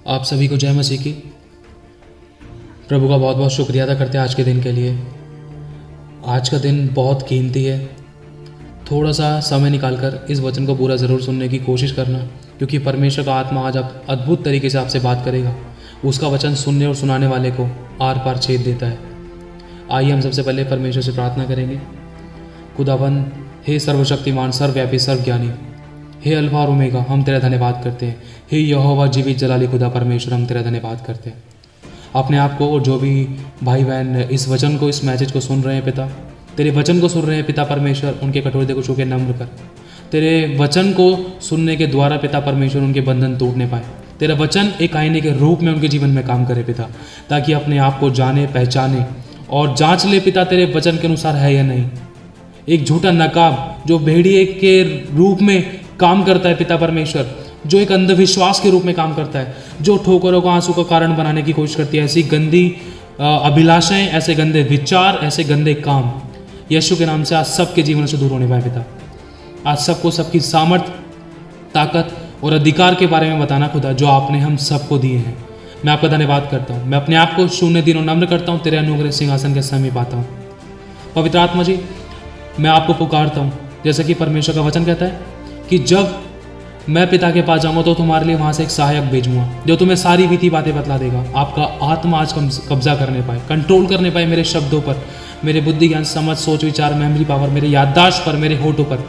आप सभी को जय मसीह की। प्रभु का बहुत बहुत शुक्रिया अदा करते हैं आज के दिन के लिए। आज का दिन बहुत कीमती है। थोड़ा सा समय निकालकर इस वचन को पूरा ज़रूर सुनने की कोशिश करना, क्योंकि परमेश्वर का आत्मा आज आप अद्भुत तरीके से आपसे बात करेगा। उसका वचन सुनने और सुनाने वाले को आर पार छेद देता है। आइए हम सबसे पहले परमेश्वर से प्रार्थना करेंगे। खुदाबंद, हे सर्वशक्तिमान, सर्वव्यापी, सर्वज्ञानी, हे अल्फा और ओमेगा, हम तेरा धन्यवाद करते हैं। हे यहोवा जीवित जलाली खुदा परमेश्वर, हम तेरा धन्यवाद करते हैं। अपने आप को और जो भी भाई बहन इस वचन को, इस मैसेज को सुन रहे हैं पिता, तेरे वचन को सुन रहे हैं पिता परमेश्वर, उनके कठोर हृदय को छू के नम्र कर। तेरे वचन को सुनने के द्वारा पिता परमेश्वर उनके बंधन टूटने पाए। तेरा वचन एक आईने के रूप में उनके जीवन में काम करे पिता, ताकि अपने आप को जाने, पहचाने और जांच ले पिता तेरे वचन के अनुसार है या नहीं। एक झूठा नकाब जो भेड़िए के रूप में काम करता है पिता परमेश्वर, जो एक अंधविश्वास के रूप में काम करता है, जो ठोकरों को आंसू का कारण बनाने की कोशिश करती है, ऐसी गंदी अभिलाषाएं, ऐसे गंदे विचार, ऐसे गंदे काम यीशु के नाम से आज सबके जीवन से दूर होने पाए पिता। आज सबको सबकी सामर्थ, ताकत और अधिकार के बारे में बताना खुदा, जो आपने हम सबको दिए हैं। मैं आपका धन्यवाद करता हूँ। मैं अपने आप को शून्य दिनों नम्र करता हूँ, तेरे अनुग्रह सिंहासन के समीप आता हूँ। पवित्र आत्मा जी, मैं आपको पुकारता हूँ, जैसा कि परमेश्वर का वचन कहता है कि जब मैं पिता के पास जाऊंगा तो तुम्हारे लिए वहां से एक सहायक भेजूंगा, जो तुम्हें सारी बीती बातें बतला देगा। आपका आत्मा आज कब्जा करने पाए, कंट्रोल करने पाए मेरे शब्दों पर, मेरे बुद्धि, ज्ञान, समझ, सोच, विचार, मेमोरी पावर, मेरे याददाश्त पर, मेरे होठों पर।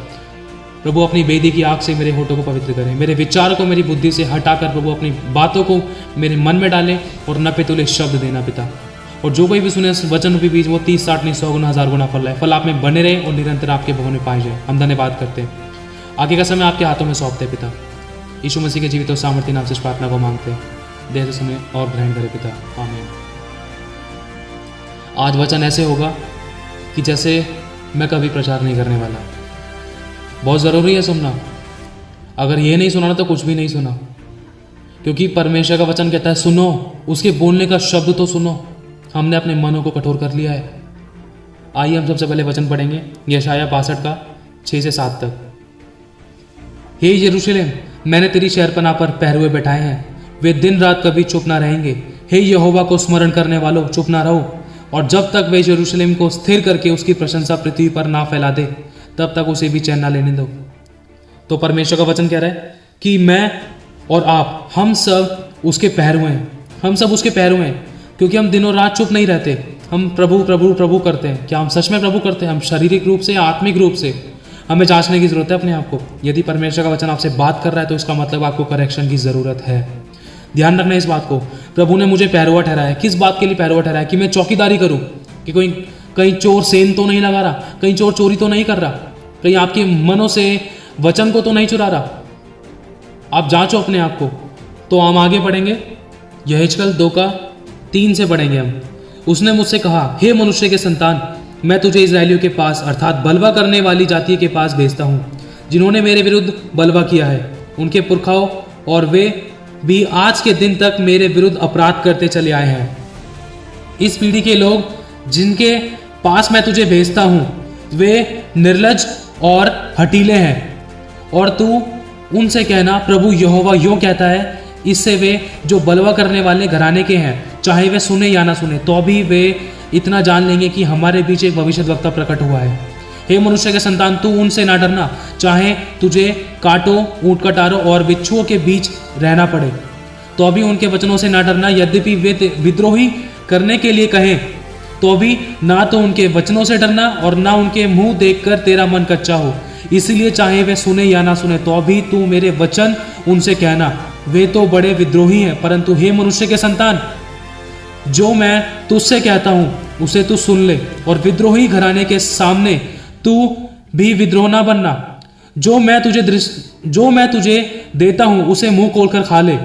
प्रभु अपनी वेदी की आग से मेरे होठों को पवित्र करें। मेरे विचार को मेरी बुद्धि से हटाकर प्रभु अपनी बातों को मेरे मन में डालें और न पितुले शब्द देना पिता। और जो कोई भी सुने इस वचन रूपी बीज, वो 30, 60, 100 गुना, 1000 गुना फल है। फल आप में बने रहे और निरंतर आपके भवन में पाए जाए। हम धन्यवाद करते हैं। आगे का समय आपके हाथों में सौंपते हैं पिता। यीशु मसीह के जीवित और सामर्थ्य नाम से इस प्रार्थना को मांगते हैं। देह से सुने और ग्रहण करें पिता, आमीन। आज वचन ऐसे होगा कि जैसे मैं कभी प्रचार नहीं करने वाला। बहुत ज़रूरी है सुनना। अगर ये नहीं सुना तो कुछ भी नहीं सुना, क्योंकि परमेश्वर का वचन कहता है सुनो, उसके बोलने का शब्द तो सुनो। हमने अपने मनों को कठोर कर लिया है। आइए हम सबसे पहले वचन पढ़ेंगे, यशायाह 62 का 6 से 7 तक। हे यरूशलेम, मैंने तेरी शहरपनाह पर पहरुए बैठाए हैं, वे दिन रात कभी चुप ना रहेंगे। हे यहोवा को स्मरण करने वालों, चुप ना रहो, और जब तक वे यरूशलेम को स्थिर करके उसकी प्रशंसा पृथ्वी पर ना फैला दे, तब तक उसे भी चैन ना लेने दो। तो परमेश्वर का वचन कह रहा है कि मैं और आप, हम सब उसके पहरुए हैं। हम सब उसके पहरुए हैं, क्योंकि हम दिनों रात चुप नहीं रहते। हम प्रभु प्रभु प्रभु करते हैं। क्या हम सच में प्रभु करते हैं? हम शारीरिक रूप से, आत्मिक रूप से? हमें जांचने की जरूरत है अपने आप को। यदि परमेश्वर का वचन आपसे बात कर रहा है तो इसका मतलब आपको करेक्शन की जरूरत है। ध्यान रखना इस बात को। प्रभु ने मुझे पहरुआ ठहराया है। किस बात के लिए पहरुआ ठहराया? कि मैं चौकीदारी करूं, कि कोई कहीं चोर सेन तो नहीं लगा रहा, कहीं चोर चोरी तो नहीं कर रहा, कहीं आपके मनों से वचन को तो नहीं चुरा रहा। आप जांचो अपने आप को। तो हम आगे पढ़ेंगे, यहेजकेल 2 का 3 से पढ़ेंगे हम। उसने मुझसे कहा, हे मनुष्य के संतान, मैं तुझे इस्राएलियों के पास, अर्थात बलवा करने वाली जाति के पास भेजता हूँ, जिन्होंने मेरे विरुद्ध बलवा किया है। उनके पुरखाओं और वे भी आज के दिन तक मेरे विरुद्ध अपराध करते चले आए हैं। इस पीढ़ी के लोग जिनके पास मैं तुझे भेजता हूँ, वे निर्लज और हठीले हैं। और तू उनसे कहना, प्रभु यहोवा यूं कहता है, इससे वे जो बलवा करने वाले घराने के हैं, चाहे वे सुने या ना सुने, तो भी वे इतना जान लेंगे कि हमारे बीच एक भविष्यद्वक्ता प्रकट हुआ है। हे मनुष्य के संतान, तू उनसे ना डरना, चाहे तुझे कांटों, ऊंट कटारों और बिच्छुओं के बीच रहना पड़े, तो अभी उनके वचनों से ना डरना। यद्यपि वे विद्रोही करने के लिए कहें, तो अभी ना तो उनके वचनों से डरना और ना उनके मुंह देखकर तेरा मन कच्चा हो। इसलिए चाहे वे सुने या ना सुने, तो अभी तू मेरे वचन उनसे कहना। वे तो बड़े विद्रोही हैं, परंतु हे मनुष्य के संतान, जो मैं तुझसे कहता हूं उसे तू सुन ले, और विद्रोही घराने के सामने तू भी विद्रोह ना बनना। जो मैं तुझे देता हूं उसे मुंह खोलकर खा ले।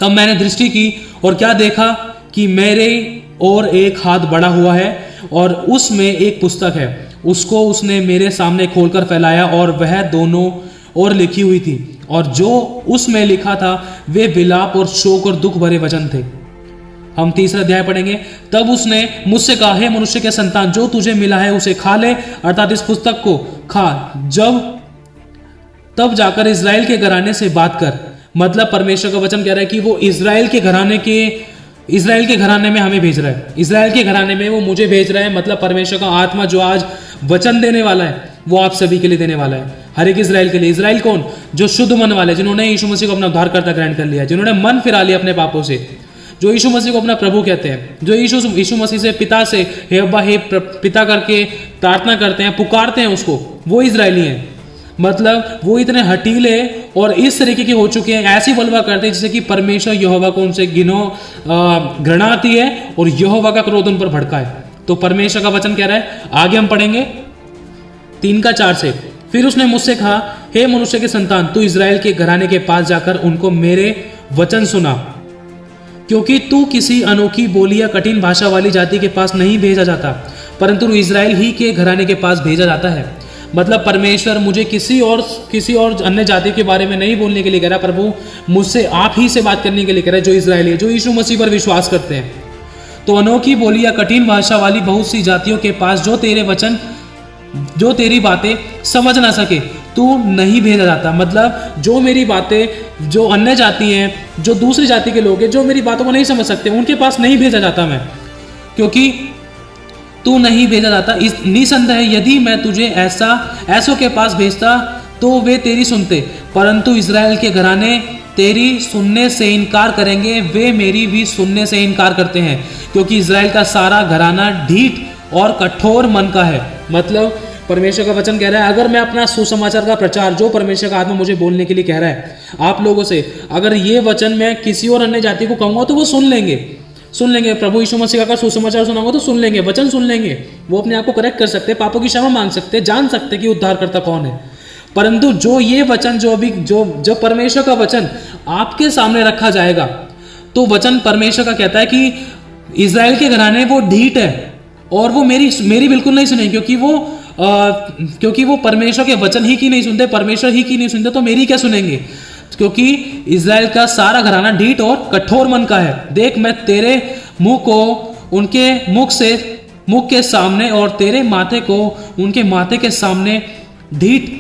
तब मैंने दृष्टि की और क्या देखा कि मेरे और एक हाथ बढ़ा हुआ है और उसमें एक पुस्तक है। उसको उसने मेरे सामने खोलकर फैलाया और वह दोनों ओर लिखी हुई थी, और जो उसमें लिखा था वे विलाप और शोक और दुख भरे वचन थे। हम 3रा अध्याय पढ़ेंगे। तब उसने मुझसे कहा, हे मनुष्य के संतान, जो तुझे मिला है उसे खा ले, अर्थात इस पुस्तक को खा। तब जाकर इस्राएल के घराने से बात कर, मतलब परमेश्वर का वचन कह रहा है कि वो इजराइल के घराने में हमें भेज रहा है, इजराइल के घराने में वो मुझे भेज रहा है। मतलब परमेश्वर का आत्मा जो आज वचन देने वाला है वो आप सभी के लिए देने वाला है, हर एक इजराइल के लिए। इजराइल कौन? जो शुद्ध मन वाले, जिन्होंने यीशु मसीह को अपना उद्धारकर्ता ग्रहण कर लिया, जिन्होंने मन फिरा लिया अपने पापों से, जो यीशु मसीह को अपना प्रभु कहते हैं, जो यीशु मसीह से पिता से हे अब्बा हे पिता करके प्रार्थना करते हैं, पुकारते हैं उसको, वो इजरायली हैं। मतलब वो इतने हटीले और इस तरीके के हो चुके हैं, ऐसी बलवा करते हैं जैसे कि परमेश्वर यहोवा को उनसे घृणा आती है और यहोवा का क्रोध उन पर भड़का है। तो परमेश्वर का वचन कह रहा है, आगे हम पढ़ेंगे 3:4 से। फिर उसने मुझसे कहा, हे मनुष्य के संतान, तू इजराइल के घराने के पास जाकर उनको मेरे वचन सुना, क्योंकि तू किसी अनोखी बोली या कठिन भाषा वाली जाति के पास नहीं भेजा जाता, परंतु इजराइल ही के घराने के पास भेजा जाता है। मतलब परमेश्वर मुझे किसी और अन्य जाति के बारे में नहीं बोलने के लिए कह रहा, प्रभु मुझसे आप ही से बात करने के लिए कह रहा है, जो इजराइली है, जो यीशु मसीह पर विश्वास करते हैं। तो अनोखी बोली या कठिन भाषा वाली बहुत सी जातियों के पास जो तेरी बातें समझ ना सके, तू नहीं भेजा जाता। मतलब जो मेरी बातें, जो अन्य जाति हैं, जो दूसरी जाति के लोग हैं, जो मेरी बातों को नहीं समझ सकते, उनके पास नहीं भेजा जाता मैं, क्योंकि तू नहीं भेजा जाता। निसंदेह यदि मैं तुझे ऐसों के पास भेजता तो वे तेरी सुनते, परंतु इजराइल के घराने तेरी सुनने से इनकार करेंगे, वे मेरी भी सुनने से इनकार करते हैं, क्योंकि इजराइल का सारा घराना ढीठ और कठोर मन का है। मतलब परमेश्वर का वचन कह रहा है, अगर मैं अपना सुसमाचार का प्रचार, जो परमेश्वर का आत्मा मुझे बोलने के लिए कह रहा है आप लोगों से, अगर ये वचन मैं किसी और अन्य जाति को कहूंगा तो वो सुन लेंगे। प्रभु यीशु मसीह का सुसमाचार सुनाऊंगा तो सुन लेंगे, वचन सुन लेंगे, वो अपने आप को करेक्ट कर सकते हैं, पापों की क्षमा मांग सकते हैं, जान सकते हैं कि उद्धारकर्ता कौन है। परंतु जो ये वचन, जो परमेश्वर का वचन आपके सामने रखा जाएगा, तो वचन परमेश्वर का कहता है कि इजराइल के घराने वो ढीठ है और वो मेरी बिल्कुल नहीं सुनेंगे, क्योंकि वो परमेश्वर के वचन ही की नहीं सुनते, परमेश्वर ही की नहीं सुनते, तो मेरी क्या सुनेंगे? क्योंकि इजराइल का सारा घराना ढीठ और कठोर मन का है। देख, मैं तेरे मुंह को उनके मुख के सामने और तेरे माथे को उनके माथे के सामने ढीठ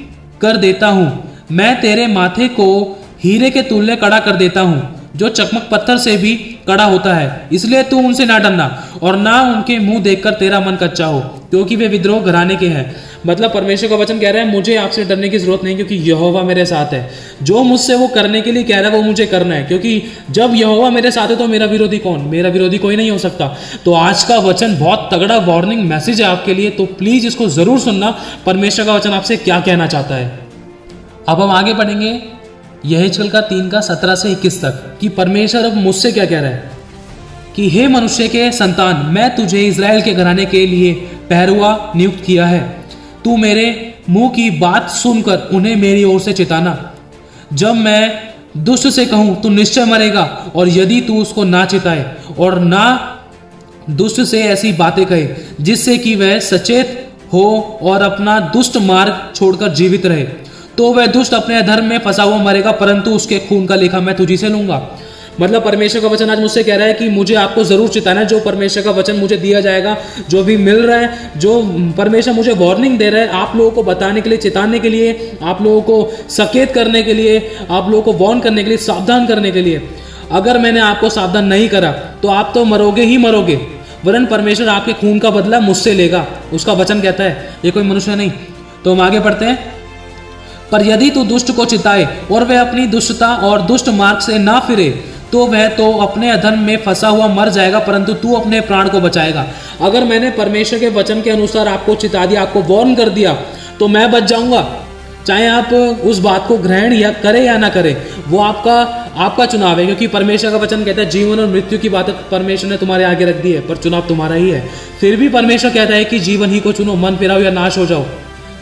कर देता हूं। मैं तेरे माथे को हीरे के तुल्य कड़ा कर देता हूं, जो चकमक पत्थर से भी कड़ा होता है। इसलिए तू उनसे ना डरना और ना उनके मुंह देखकर तेरा मन कच्चा हो, क्योंकि वे विद्रोह घराने के हैं। मतलब परमेश्वर का वचन कह रहा है, मुझे आपसे डरने की जरूरत नहीं, क्योंकि यहोवा मेरे साथ है। जो मुझसे वो करने के लिए कह रहा है वो मुझे करना है, क्योंकि जब यहोवा मेरे साथ है तो मेरा विरोधी कौन? मेरा विरोधी कोई नहीं हो सकता। तो आज का वचन बहुत तगड़ा वार्निंग मैसेज है आपके लिए, तो प्लीज इसको जरूर सुनना, परमेश्वर का वचन आपसे क्या कहना चाहता है। अब हम आगे बढ़ेंगे यहेजकेल का 3:17 से 21 तक, कि परमेश्वर अब मुझसे क्या कह रहा है कि हे मनुष्य के संतान, मैं तुझे इजराइल के घराने के लिए पहरुआ नियुक्त किया है। तू मेरे मुंह की बात सुनकर उन्हें मेरी ओर से चिताना। जब मैं दुष्ट से कहूं तू निश्चय मरेगा, और यदि तू उसको ना चिताए और ना दुष्ट से ऐसी बातें कहे जिससे कि वह सचेत हो और अपना दुष्ट मार्ग छोड़कर जीवित रहे, तो वह दुष्ट अपने धर्म में फंसा हुआ मरेगा, परंतु उसके खून का लेखा मैं तुझी से लूंगा। मतलब परमेश्वर का वचन आज मुझसे कह रहा है कि मुझे आपको जरूर चिताना है। जो परमेश्वर का वचन मुझे दिया जाएगा, जो भी मिल रहा है, जो परमेश्वर मुझे वार्निंग दे रहा है, आप लोगों को बताने के लिए, चिताने के लिए, आप लोगों को सचेत करने के लिए, आप लोगों को वार्न करने के लिए, सावधान करने के लिए, अगर मैंने आपको सावधान नहीं करा तो आप तो मरोगे ही मरोगे, वरन परमेश्वर आपके खून का बदला मुझसे लेगा। उसका वचन कहता है, ये कोई मनुष्य नहीं। तो हम आगे पढ़ते हैं। पर यदि तू दुष्ट को चिताए और वह अपनी दुष्टता और दुष्ट मार्ग से ना फिरे, तो वह तो अपने अधर्म में फंसा हुआ मर जाएगा, परंतु तू अपने प्राण को बचाएगा। अगर मैंने परमेश्वर के वचन के अनुसार आपको चिता दिया, आपको वार्न कर दिया, तो मैं बच जाऊंगा। चाहे आप उस बात को ग्रहण या करें या ना करें, वो आपका चुनाव है, क्योंकि परमेश्वर का वचन कहता है जीवन और मृत्यु की बात परमेश्वर ने तुम्हारे आगे रख दी है, पर चुनाव तुम्हारा ही है। फिर भी परमेश्वर कहता है कि जीवन ही को चुनो, मन फिराओ या नाश हो जाओ।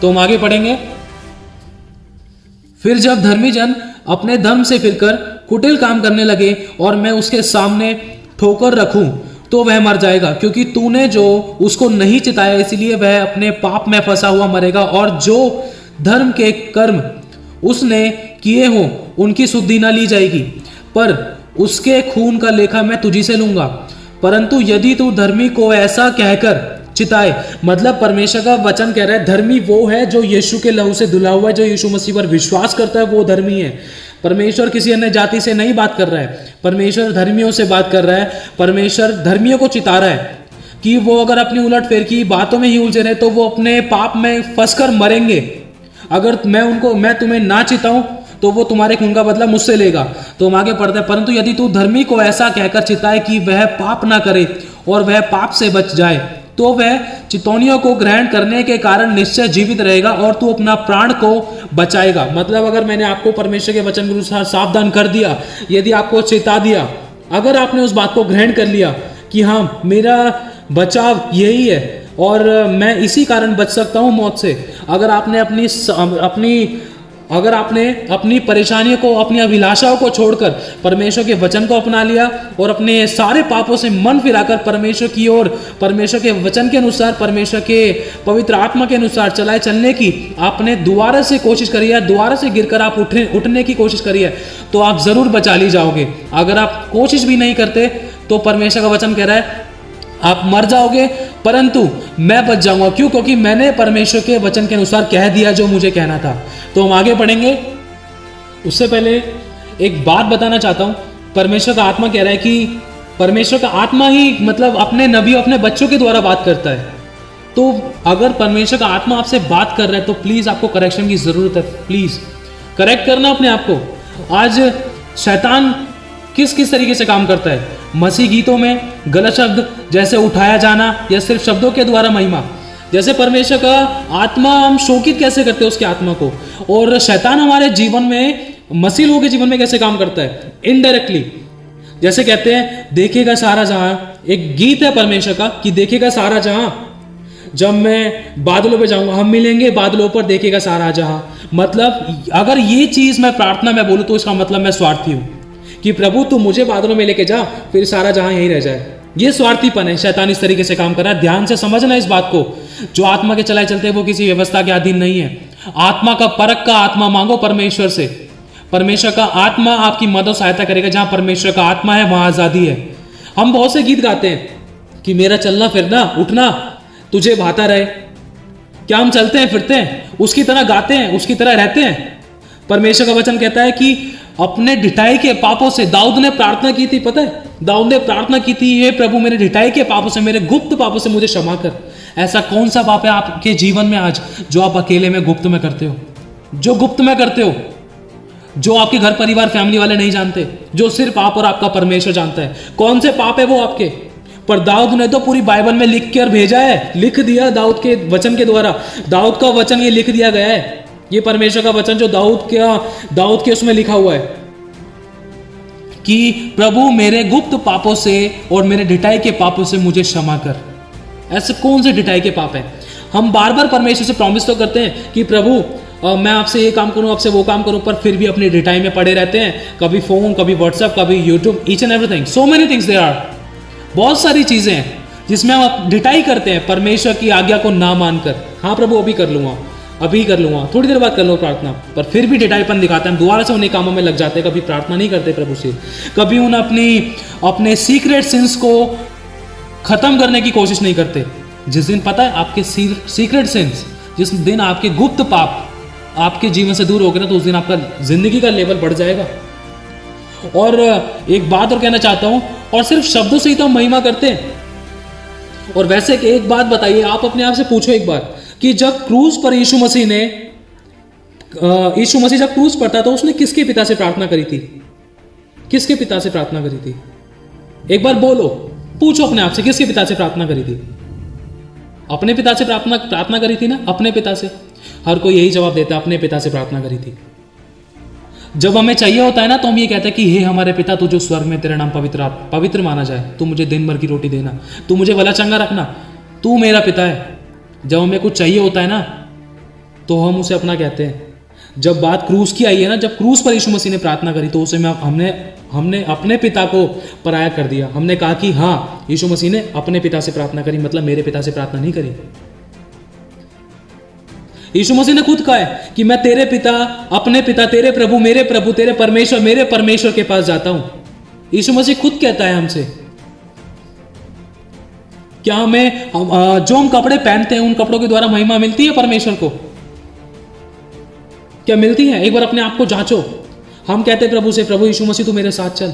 तो हम आगे पढ़ेंगे। फिर जब धर्मी जन अपने धर्म से फिरकर कुटिल काम करने लगे और मैं उसके सामने ठोकर रखूं, तो वह मर जाएगा, क्योंकि तूने जो उसको नहीं चिताया, इसलिए वह अपने पाप में फंसा हुआ मरेगा। और जो धर्म के कर्म उसने किए हो उनकी शुद्धि न ली जाएगी, पर उसके खून का लेखा मैं तुझी से लूंगा। परंतु यदि तू धर्मी को ऐसा कहकर चिताए, मतलब परमेश्वर का वचन कह रहा है धर्मी वो है जो यीशु के लहू से धुला हुआ है, जो यीशु मसीह पर विश्वास करता है, वो धर्मी है। परमेश्वर किसी अन्य जाति से नहीं बात कर रहा है, परमेश्वर धर्मियों से बात कर रहा है। परमेश्वर धर्मियों को चिता रहा है कि वो अगर अपनी उलटफेर की बातों में ही उलझे रहे तो वो अपने पाप में फंसकर मरेंगे। अगर मैं तुम्हें ना चिताऊं तो वो तुम्हारे खून का बदला मुझसे लेगा। तो हम आगे पढ़ते हैं, परंतु यदि तू धर्मी को ऐसा कहकर चिताए कि वह पाप ना करे और वह पाप से बच जाए, तो वह चितौनियों को ग्रहण करने के कारण निश्चय जीवित रहेगा और तू अपना प्राण को बचाएगा। मतलब अगर मैंने आपको परमेश्वर के वचन के अनुसार सावधान कर दिया, यदि आपको चेता दिया, अगर आपने उस बात को ग्रहण कर लिया कि हाँ मेरा बचाव यही है और मैं इसी कारण बच सकता हूं मौत से, अगर आपने अपनी परेशानियों को, अपनी अभिलाषाओं को छोड़कर परमेश्वर के वचन को अपना लिया और अपने सारे पापों से मन फिराकर परमेश्वर की ओर, परमेश्वर के वचन के अनुसार, परमेश्वर के पवित्र आत्मा के अनुसार चलने की आपने दोबारा से कोशिश करी है, दोबारा से गिरकर आप उठने की कोशिश करी है, तो आप जरूर बचा ली जाओगे। अगर आप कोशिश भी नहीं करते तो परमेश्वर का वचन कह रहा है आप मर जाओगे, परंतु मैं बच जाऊंगा। क्यों? क्योंकि मैंने परमेश्वर के वचन के अनुसार कह दिया जो मुझे कहना था। तो हम आगे बढ़ेंगे, उससे पहले एक बात बताना चाहता हूं। परमेश्वर का आत्मा कह रहा है कि परमेश्वर का आत्मा ही मतलब अपने नबियों, अपने बच्चों के द्वारा बात करता है। तो अगर परमेश्वर का आत्मा आपसे बात कर रहा है तो प्लीज आपको करेक्शन की जरूरत है। प्लीज करेक्ट करना अपने आप को। आज शैतान किस तरीके से काम करता है? मसीह गीतों में गलत शब्द जैसे उठाया जाना या सिर्फ शब्दों के द्वारा महिमा, जैसे परमेश्वर का आत्मा हम शोकित कैसे करते हैं उसके आत्मा को, और शैतान हमारे जीवन में, मसीह लोगों के जीवन में कैसे काम करता है इनडायरेक्टली। जैसे कहते हैं देखेगा सारा जहां, एक गीत है परमेश्वर का कि देखेगा सारा जहां, जब मैं बादलों पे जाऊंगा हम मिलेंगे बादलों पर, देखेगा सारा जहां। मतलब अगर ये चीज मैं प्रार्थना में बोलूं तो इसका मतलब मैं स्वार्थी हूं कि प्रभु तू मुझे बादलों में लेके जा, फिर सारा जहां यहीं रह जाए। ये स्वार्थीपन है। शैतान इस तरीके से काम कर रहा है। ध्यान से समझना इस बात को। जो आत्मा के चलाए चलते हैं वो किसी व्यवस्था के अधीन नहीं है। आत्मा का परख का आत्मा मांगो परमेश्वर से। परमेश्वर का आत्मा आपकी मदद सहायता करेगा। जहां परमेश्वर का आत्मा है वहां आजादी है। हम बहुत से गीत गाते हैं कि मेरा चलना फिरना उठना तुझे भाता रहे। क्या हम चलते हैं फिरते हैं उसकी तरह, गाते हैं उसकी तरह, रहते हैं? परमेश्वर का वचन कहता है कि अपने ढिठाई के पापों से दाऊद ने प्रार्थना की थी। पता है दाऊद ने प्रार्थना की थी, हे प्रभु मेरे ढिठाई के पापों से, मेरे गुप्त पापों से मुझे क्षमा कर। ऐसा कौन सा पाप है आपके जीवन में आज जो आप अकेले में गुप्त में करते हो, जो गुप्त में करते हो, जो आपके घर परिवार फैमिली वाले नहीं जानते, जो सिर्फ आप और आपका परमेश्वर जानता है? कौन से पाप है वो आपके? पर दाऊद ने तो पूरी बाइबल में लिख कर भेजा है, लिख दिया दाऊद के वचन के द्वारा। दाऊद का वचन ये लिख दिया गया है, ये परमेश्वर का वचन जो दाऊद के उसमें लिखा हुआ है कि प्रभु मेरे गुप्त पापों से और मेरे ढिठाई के पापों से मुझे क्षमा कर। ऐसे कौन से ढिठाई के पाप है? हम बार बार परमेश्वर से प्रॉमिस तो करते हैं कि प्रभु मैं आपसे ये काम करूं, आपसे वो काम करूं, पर फिर भी अपनी ढिठाई में पड़े रहते हैं। कभी फोन, कभी व्हाट्सएप, कभी YouTube, each and everything, so many things there are. बहुत सारी चीजें हैं जिसमें हम ढिठाई करते हैं परमेश्वर की आज्ञा को ना मानकर। हाँ प्रभु अभी कर लूंगा, अभी कर लूंगा, थोड़ी देर बाद कर लो प्रार्थना, पर फिर भी ढिठाईपन दिखाते हैं। दोबारा से उन्हीं कामों में लग जाते हैं। कभी प्रार्थना नहीं करते प्रभु से, कभी उन अपने सीक्रेट सिंस को खत्म करने की कोशिश नहीं करते। जिस दिन पता है आपके सीक्रेट सिंस, जिस दिन आपके गुप्त पाप आपके जीवन से दूर हो गए ना, तो उस दिन आपका जिंदगी का लेवल बढ़ जाएगा। और एक बात और कहना चाहता हूं, और सिर्फ शब्दों से ही तो हम महिमा करते हैं। और वैसे एक बात बताइए, आप अपने आप से पूछो एक बार कि जब क्रूस पर यीशु मसीह जब क्रूस पर था तो उसने किसके पिता से प्रार्थना करी थी? किसके पिता से प्रार्थना करी थी? एक बार बोलो, पूछो अपने आप से, किसके पिता से प्रार्थना करी थी? अपने पिता से प्रार्थना करी थी ना? अपने पिता से। हर कोई यही जवाब देता है, अपने पिता से प्रार्थना करी थी। जब हमें चाहिए होता है ना तो हम ये कहते हैं कि हे हमारे पिता तू जो स्वर्ग में, तेरा नाम पवित्र माना जाए, तू मुझे दिन भर की रोटी देना, तू मुझे भला चंगा रखना, तू मेरा पिता है। जब हमें कुछ चाहिए होता है ना तो हम उसे अपना कहते हैं। जब बात क्रूस की आई है ना, जब क्रूस पर यीशु मसीह ने प्रार्थना करी तो उसे हमने अपने पिता को पराया कर दिया। हमने कहा कि हाँ यीशु मसीह ने अपने पिता से प्रार्थना करी, मतलब मेरे पिता से प्रार्थना नहीं करी। यीशु मसीह ने खुद कहा है कि मैं तेरे पिता, अपने पिता, तेरे प्रभु, मेरे परमेश्वर के पास जाता हूं। यीशु मसीह खुद कहता है हमसे। क्या हमें जो हम कपड़े पहनते हैं उन कपड़ों के द्वारा महिमा मिलती है परमेश्वर को? क्या मिलती है? एक बार अपने आप को जांचो। हम कहते हैं प्रभु से, प्रभु यीशु मसीह तू मेरे साथ चल,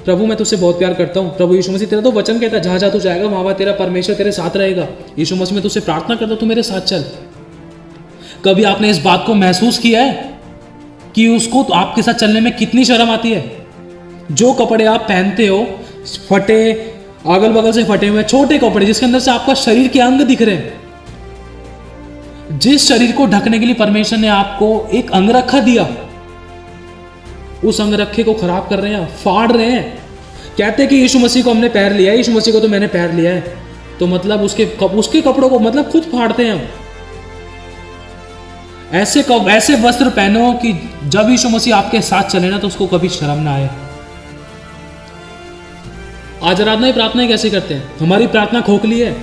प्रभु मैं तुझसे बहुत प्यार करता हूँ, प्रभु यीशु मसीह तेरा तो वचन कहता है जहाँ जहाँ तू जाएगा वहाँ तेरा परमेश्वर तेरे साथ रहेगा, यीशु मसीह मैं तुझसे प्रार्थना करता हूँ तू मेरे साथ चल। कभी आपने इस बात को महसूस किया है कि उसको तो आपके साथ चलने में कितनी शर्म आती है? जो कपड़े आप पहनते हो फटे, अगल बगल से फटे हुए छोटे कपड़े जिसके अंदर से आपका शरीर के अंग दिख रहे हैं, जिस शरीर को ढकने के लिए परमेश्वर ने आपको एक अंगरखा दिया, उस अंगरखे को खराब कर रहे हैं, फाड़ रहे हैं। कहते हैं कि यीशु मसीह को हमने पैर लिया है, यीशु मसीह को तो मैंने पैर लिया है, तो मतलब उसके कपड़ों को मतलब खुद फाड़ते हैं हम। ऐसे वस्त्र पहनो कि जब यीशु मसीह आपके साथ चले ना तो उसको कभी शर्म ना आए। आज आराधना प्रार्थना कैसे करते हैं? हमारी प्रार्थना खोखली है,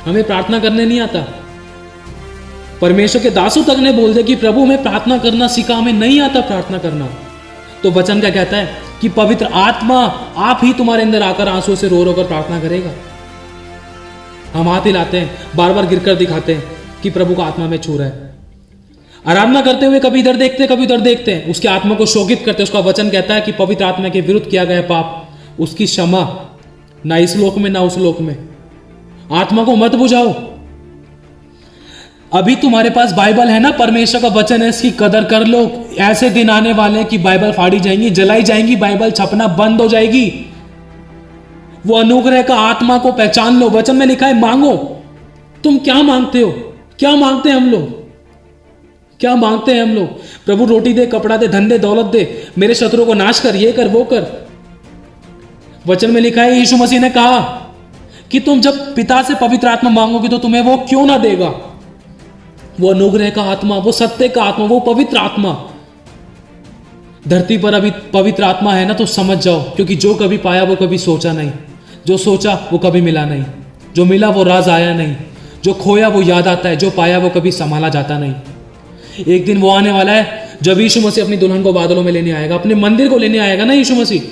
हमें प्रार्थना करने नहीं आता। परमेश्वर के दासों तक ने बोल दिया कि प्रभु हमें प्रार्थना करना सिखा, हमें नहीं आता प्रार्थना करना। तो वचन क्या कहता है कि पवित्र आत्मा आप ही तुम्हारे अंदर आकर आंसू से रो रो कर प्रार्थना करेगा। हम हाथ हिलाते हैं, बार बार गिरकर दिखाते हैं कि प्रभु का आत्मा में छू रहा है। आराधना करते हुए कभी इधर देखते हैं कभी उधर देखते हैं, उसके आत्मा को शोकित करते हैं। उसका वचन कहता है कि पवित्र आत्मा के विरुद्ध किया गया पाप उसकी क्षमा ना इस लोक में ना उस लोक में। आत्मा को मत बुझाओ। अभी तुम्हारे पास बाइबल है ना, परमेश्वर का वचन है, इसकी कदर कर लो। ऐसे दिन आने वाले हैं कि बाइबल फाड़ी जाएंगी, जलाई जाएंगी, बाइबल छपना बंद हो जाएगी। वो अनुग्रह का आत्मा को पहचान लो। वचन में लिखा है मांगो। तुम क्या मांगते हो? क्या मांगते हैं हम लोग? क्या मांगते हैं हम लोग? प्रभु रोटी दे, कपड़ा दे, धन दे, दौलत दे, मेरे शत्रुओं को नाश कर, ये कर, वो कर। वचन में लिखा है, यीशु मसीह ने कहा कि तुम जब पिता से पवित्र आत्मा मांगोगे तो तुम्हें वो क्यों ना देगा? वो अनुग्रह का आत्मा, वो सत्य का आत्मा, वो पवित्र आत्मा। धरती पर अभी पवित्र आत्मा है ना, तो समझ जाओ, क्योंकि जो कभी पाया वो कभी सोचा नहीं, जो सोचा वो कभी मिला नहीं, जो मिला वो राज आया नहीं, जो खोया वो याद आता है, जो पाया वो कभी संभाला जाता नहीं। एक दिन वो आने वाला है जब यीशु मसीह अपनी दुल्हन को बादलों में लेने आएगा, अपने मंदिर को लेने आएगा ना यीशु मसीह।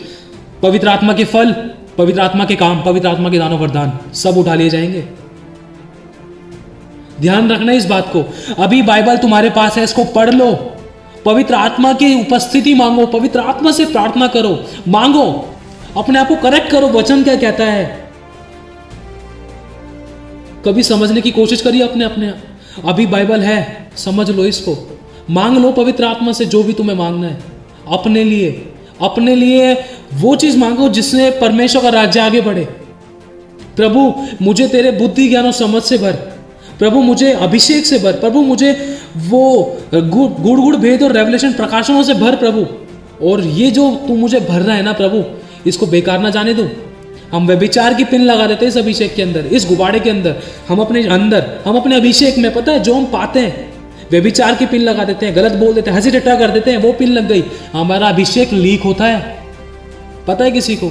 पवित्र आत्मा के फल, पवित्र आत्मा के काम, पवित्र आत्मा के दानों वरदान सब उठा लिए जाएंगे। ध्यान रखना इस बात को। अभी बाइबल तुम्हारे पास है, इसको पढ़ लो, पवित्र आत्मा की उपस्थिति मांगो, पवित्र आत्मा से प्रार्थना करो, मांगो, अपने आप को करेक्ट करो। वचन क्या कहता है कभी समझने की कोशिश करिए अपने। अभी बाइबल है, समझ लो इसको, मांग लो पवित्र आत्मा से जो भी तुम्हें मांगना है। अपने लिए वो चीज मांगो जिससे परमेश्वर का राज्य आगे बढ़े। प्रभु मुझे तेरे बुद्धि ज्ञान और समझ से भर, प्रभु मुझे अभिषेक से भर, प्रभु मुझे वो गुड़ भेद और रेवलेशन प्रकाशनों से भर प्रभु। और ये जो तू मुझे भर रहा है ना प्रभु, इसको बेकार ना जाने दो। हम व्यभिचार की पिन लगा देते हैं इस अभिषेक के अंदर, इस गुब्बारे के अंदर, हम अपने अभिषेक में, पता है जो हम पाते हैं, व्यभिचार की पिन लगा देते हैं, गलत बोल देते हैं, हंसी ठट्टा कर देते हैं, वो पिन लग गई, हमारा अभिषेक लीक होता है। पता है किसी को?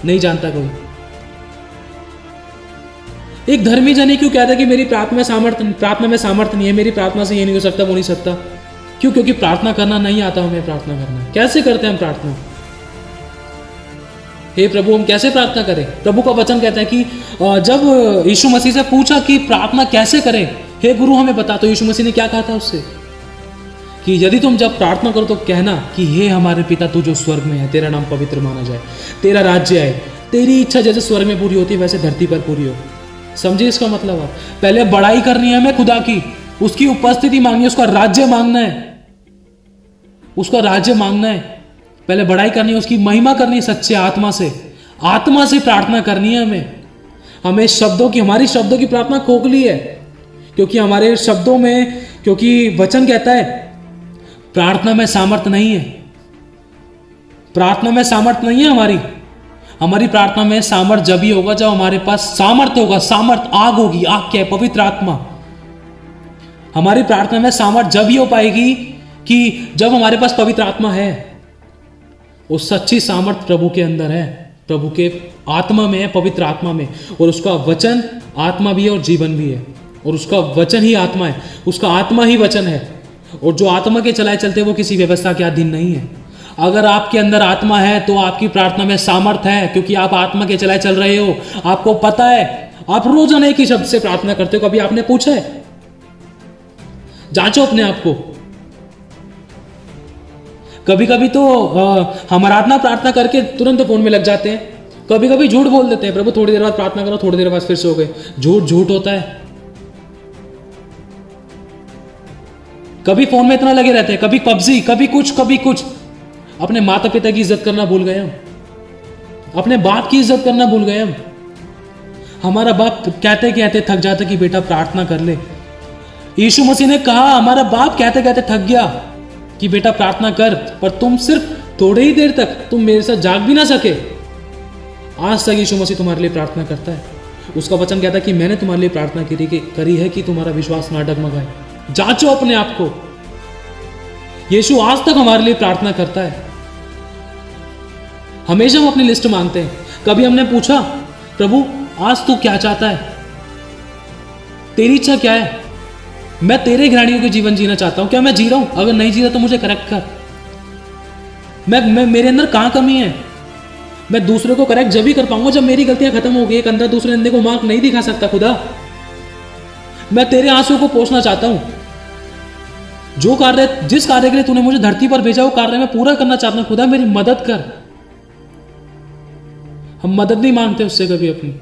नहीं जानता कोई। एक धर्मी जन क्यों कहता है कि मेरी प्रार्थना में सामर्थ्य नहीं है, मेरी प्रार्थना से ये नहीं हो सकता, वो नहीं सकता। क्यों? क्योंकि प्रार्थना करना नहीं आता हमें। प्रार्थना करना कैसे करते हैं हम? प्रार्थना, हे प्रभु हम कैसे प्रार्थना करें? प्रभु का वचन कहता है कि जब यीशु मसीह से पूछा कि प्रार्थना कैसे करें, हे गुरु हमें बता, तो यीशु मसीह ने क्या कहा था उससे कि यदि तुम जब प्रार्थना करो तो कहना कि हे हमारे पिता तू जो स्वर्ग में है, तेरा नाम पवित्र माना जाए, तेरा राज्य आए, तेरी इच्छा जैसे स्वर्ग में पूरी होती है वैसे धरती पर पूरी हो। समझिए इसका मतलब है, पहले बड़ाई करनी है हमें खुदा की, उसकी उपस्थिति मांगनी है, उसका राज्य मांगना है, उसका राज्य मांगना है, पहले बड़ाई करनी है, उसकी महिमा करनी है सच्चे आत्मा से प्रार्थना करनी है हमें शब्दों की, हमारी शब्दों की प्रार्थना खोखली है, क्योंकि हमारे शब्दों में, क्योंकि वचन कहता है प्रार्थना में सामर्थ्य नहीं है। प्रार्थना में सामर्थ्य नहीं है हमारी प्रार्थना में सामर्थ्य जब ही होगा जब हमारे पास सामर्थ्य होगा। सामर्थ्य आग होगी। आग क्या है? पवित्र आत्मा। हमारी प्रार्थना में सामर्थ्य जब ही हो पाएगी कि जब हमारे पास पवित्र आत्मा है। वो सच्ची सामर्थ्य प्रभु के अंदर है, प्रभु के आत्मा में है, पवित्र आत्मा में। और उसका वचन आत्मा भी है और जीवन भी है, और उसका वचन ही आत्मा है, उसका आत्मा ही वचन है। और जो आत्मा के चलाए चलते वो किसी व्यवस्था के अधीन नहीं है। अगर आपके अंदर आत्मा है तो आपकी प्रार्थना में सामर्थ्य है, क्योंकि आप आत्मा के चलाए चल रहे हो। आपको पता है, आप रोजाना एक ही शब्द से प्रार्थना करते हो। कभी आपने पूछा है? जांचो अपने आप को। कभी कभी तो हम आराधना प्रार्थना करके तुरंत फोन में लग जाते हैं। कभी कभी झूठ बोल देते हैं, प्रभु थोड़ी देर बाद प्रार्थना करो, थोड़ी देर बाद फिर सो गए। झूठ झूठ होता है। कभी फोन में इतना लगे रहते हैं, कभी पबजी, कभी कुछ कभी कुछ। अपने माता पिता की इज्जत करना भूल गए हम, अपने बाप की इज्जत करना भूल गए हम। हमारा बाप कहते कहते थक जाता कि बेटा प्रार्थना कर ले। यीशु मसीह ने कहा, हमारा बाप कहते कहते थक गया कि बेटा प्रार्थना कर, पर तुम सिर्फ थोड़ी ही देर तक तुम मेरे साथ जाग भी ना सके। आज तक यीशु मसीह तुम्हारे लिए प्रार्थना करता है। उसका वचन कहता है कि मैंने तुम्हारे लिए प्रार्थना करी है कि तुम्हारा विश्वास ना डगमगाए। जांचो अपने आप को। यीशु आज तक हमारे लिए प्रार्थना करता है। हमेशा हम अपनी लिस्ट मांगते हैं। कभी हमने पूछा, प्रभु आज तू क्या चाहता है, तेरी इच्छा क्या है? मैं तेरे घरानियों के जीवन जीना चाहता हूं, क्या मैं जी रहा हूं? अगर नहीं जी रहा तो मुझे करेक्ट कर। मैं मेरे अंदर कहां कमी है? मैं दूसरे को करेक्ट जब भी कर पाऊंगा जब मेरी गलतियां खत्म हो गई। एक अंदर दूसरे अंधे को मार्क नहीं दिखा सकता खुदा। मैं तेरे आंसू को पोंछना चाहता हूं। जिस कार्य के लिए तूने मुझे धरती पर भेजा, वो कार्य मैं पूरा करना चाहता हूं। खुदा मेरी मदद कर। हम मदद नहीं मांगते उससे कभी अपनी,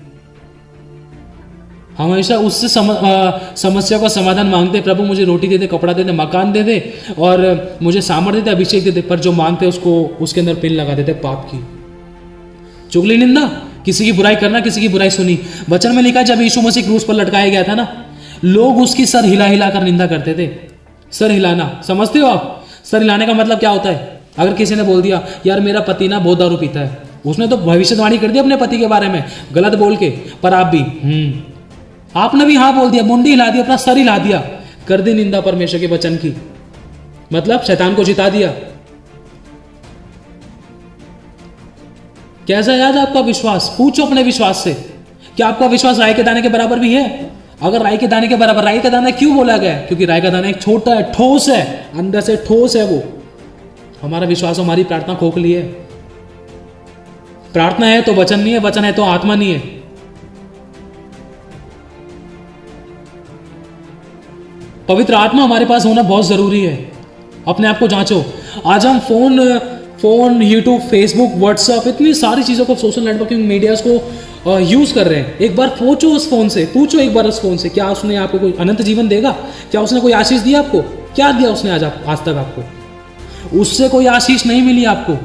हमेशा उससे समस्या का समाधान मांगते। प्रभु मुझे रोटी दे दे, कपड़ा दे दे, मकान दे दे और मुझे सामर्थ्य दे दे, अभिषेक दे दे। पर जो मांगते उसको उसके अंदर पिन लगा देते पाप की। चुगली, निंदा, किसी की बुराई करना, किसी की बुराई सुनी। वचन में लिखा जब यीशु मसीह क्रूस पर लटकाया गया था ना, लोग उसकी सर हिला हिला कर निंदा करते थे। सर हिलाना समझते हो आप? सर हिलाने का मतलब क्या होता है? अगर किसी ने बोल दिया यार मेरा पति ना बहुत दारू पीता है, उसने तो भविष्यवाणी कर दी अपने पति के बारे में गलत बोल के, पर आप भी आपने भी हाँ बोल दिया, मुंडी हिला दी, अपना सर हिला दिया, कर दी निंदा परमेश्वर के वचन की, मतलब शैतान को जिता दिया। कैसा है आज आपका विश्वास? पूछो अपने विश्वास से, क्या आपका विश्वास राई के दाने के बराबर भी है? अगर राई के दाने के बराबर, राई का दाना क्यों बोला गया? क्योंकि राई का दाना एक छोटा है, ठोस है, अंदर से ठोस है वो। हमारा विश्वास, हमारी प्रार्थना खोखली है। प्रार्थना है तो वचन नहीं है, वचन है तो आत्मा नहीं है। पवित्र आत्मा हमारे पास होना बहुत जरूरी है। अपने आप को जांचो। आज हम फोन, यूट्यूब, फेसबुक, व्हाट्सएप, इतनी सारी चीजों को, सोशल नेटवर्किंग मीडियाज को यूज कर रहे हैं। एक बार पूछो उस फोन से, पूछो एक बार उस फोन से, क्या उसने आपको कोई अनंत जीवन देगा? क्या उसने कोई आशीष दिया आपको? क्या दिया उसने आज तक आपको? उससे कोई आशीष नहीं मिली आपको।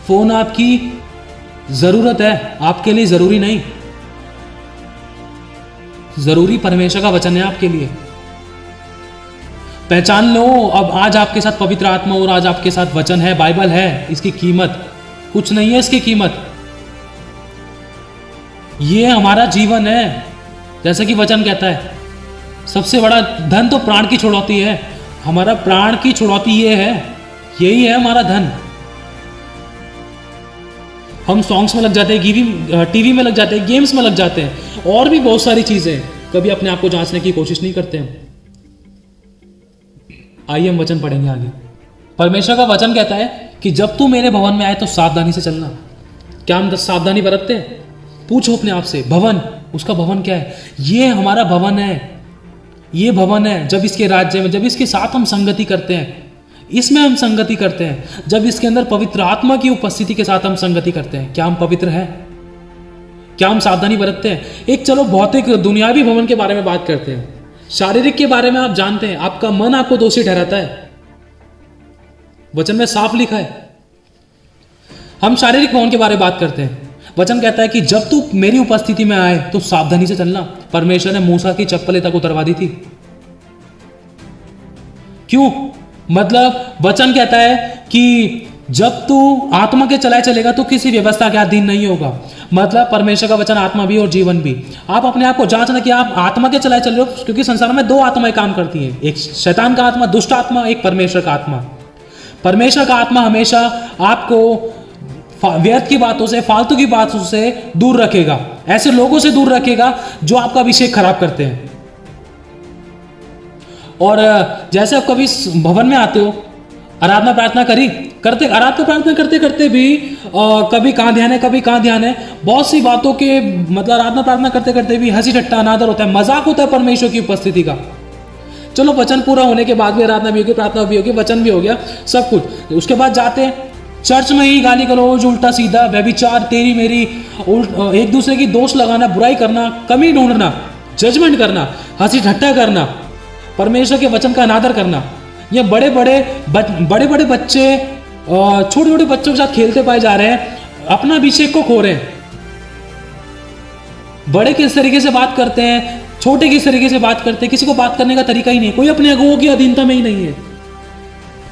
फोन आपकी जरूरत है, आपके लिए जरूरी नहीं। जरूरी परमेश्वर का वचन है आपके लिए। पहचान लो, अब आज आपके साथ पवित्र आत्मा और आज आपके साथ वचन है, बाइबल है। इसकी कीमत कुछ नहीं है। इसकी कीमत ये हमारा जीवन है। जैसे कि वचन कहता है, सबसे बड़ा धन तो प्राण की छुड़ौती है। हमारा प्राण की छुड़ौती ये है, यही है हमारा धन। हम सॉन्ग्स में लग जाते हैं, टीवी में लग जाते हैं, गेम्स में लग जाते हैं, और भी बहुत सारी चीजें। कभी अपने आप को जांचने की कोशिश नहीं करते हैं। आइए हम वचन पढ़ेंगे आगे। परमेश्वर का वचन कहता है कि जब तू मेरे भवन में आए तो सावधानी से चलना। क्या हम सावधानी बरतते हैं? पूछो अपने आप से। भवन, उसका भवन क्या है? ये हमारा भवन है। ये भवन है जब इसके राज्य में, जब इसके साथ हम संगति करते हैं, इसमें हम संगति करते हैं, जब इसके अंदर पवित्र आत्मा की उपस्थिति के साथ हम संगति करते हैं। क्या हम पवित्र हैं? क्या हम सावधानी बरतते हैं? एक चलो भौतिक दुनियावी भवन के बारे में बात करते हैं। शारीरिक के बारे में आप जानते हैं, आपका मन आपको दोषी ठहराता है। वचन में साफ लिखा है। हम शारीरिक भवन के बारे में बात करते हैं। वचन कहता है कि जब तू मेरी उपस्थिति में आए तो सावधानी से चलना। परमेश्वर ने मूसा की चप्पलें तक उतरवा दी थी। क्यों? मतलब वचन कहता है कि जब तू आत्मा के चलाए चलेगा तो किसी व्यवस्था के अधीन नहीं होगा। मतलब परमेश्वर का वचन आत्मा भी और जीवन भी। आप अपने आप को जांचना कि आप आत्मा के चलाए चल रहे हो, क्योंकि संसार में दो आत्माएं काम करती हैं, एक शैतान का आत्मा, दुष्ट आत्मा, एक परमेश्वर का आत्मा। परमेश्वर का आत्मा हमेशा आपको व्यर्थ की बातों से, फालतू की बातों से दूर रखेगा। ऐसे लोगों से दूर रखेगा जो आपका अभिषेक खराब करते हैं। और जैसे आप कभी भवन में आते हो, आराधना प्रार्थना आराधना प्रार्थना करते करते भी कभी कहाँ ध्यान है, कभी कहाँ ध्यान है, बहुत सी बातों के मतलब आराधना प्रार्थना करते करते भी हंसी ठट्टा अनादर होता है, मजाक होता है परमेश्वर की उपस्थिति का। चलो वचन पूरा होने के बाद भी आराधना भी होगी, प्रार्थना भी होगी, वचन भी हो गया, सब कुछ। उसके बाद जाते हैं चर्च में ही गाली गलौज, उल्टा सीधा, व्यभिचार, तेरी मेरी, एक दूसरे की दोष लगाना, बुराई करना, कमी ढूंढना, जजमेंट करना, हंसी ठट्टा करना, परमेश्वर के वचन का अनादर करना। ये बड़े बड़े बच्चे छोटे छोटे बच्चों के साथ खेलते पाए जा रहे हैं, अपना अभिषेक को खो रहे हैं। बड़े किस तरीके से बात करते हैं, छोटे किस तरीके से बात करते हैं, किसी को बात करने का तरीका ही नहीं है। कोई अपने अगुओं की अधीनता में ही नहीं है।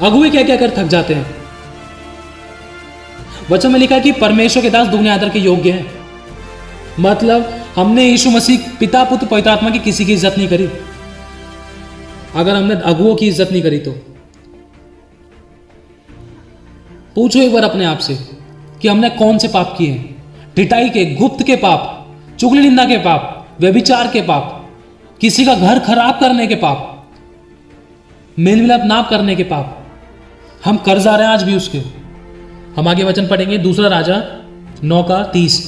अगुए क्या क्या कर थक जाते हैं। वचन में लिखा है कि परमेश्वर के दास दुगने आदर के योग्य हैं। मतलब हमने यीशु मसीह पिता पुत्र पवित्र आत्मा की किसी की इज्जत नहीं करी। अगर हमने अगुओं की इज्जत नहीं करी तो पूछो एक बार अपने आप से कि हमने कौन से पाप किए हैं। ढिठाई के, गुप्त के पाप, चुगली निंदा के पाप, व्यभिचार के पाप, किसी का घर खराब करने के पाप, मेल मिलाप ना करने के पाप, हम कर्ज आ रहे हैं आज भी उसके। हम आगे वचन पढ़ेंगे, दूसरा राजा 9:30।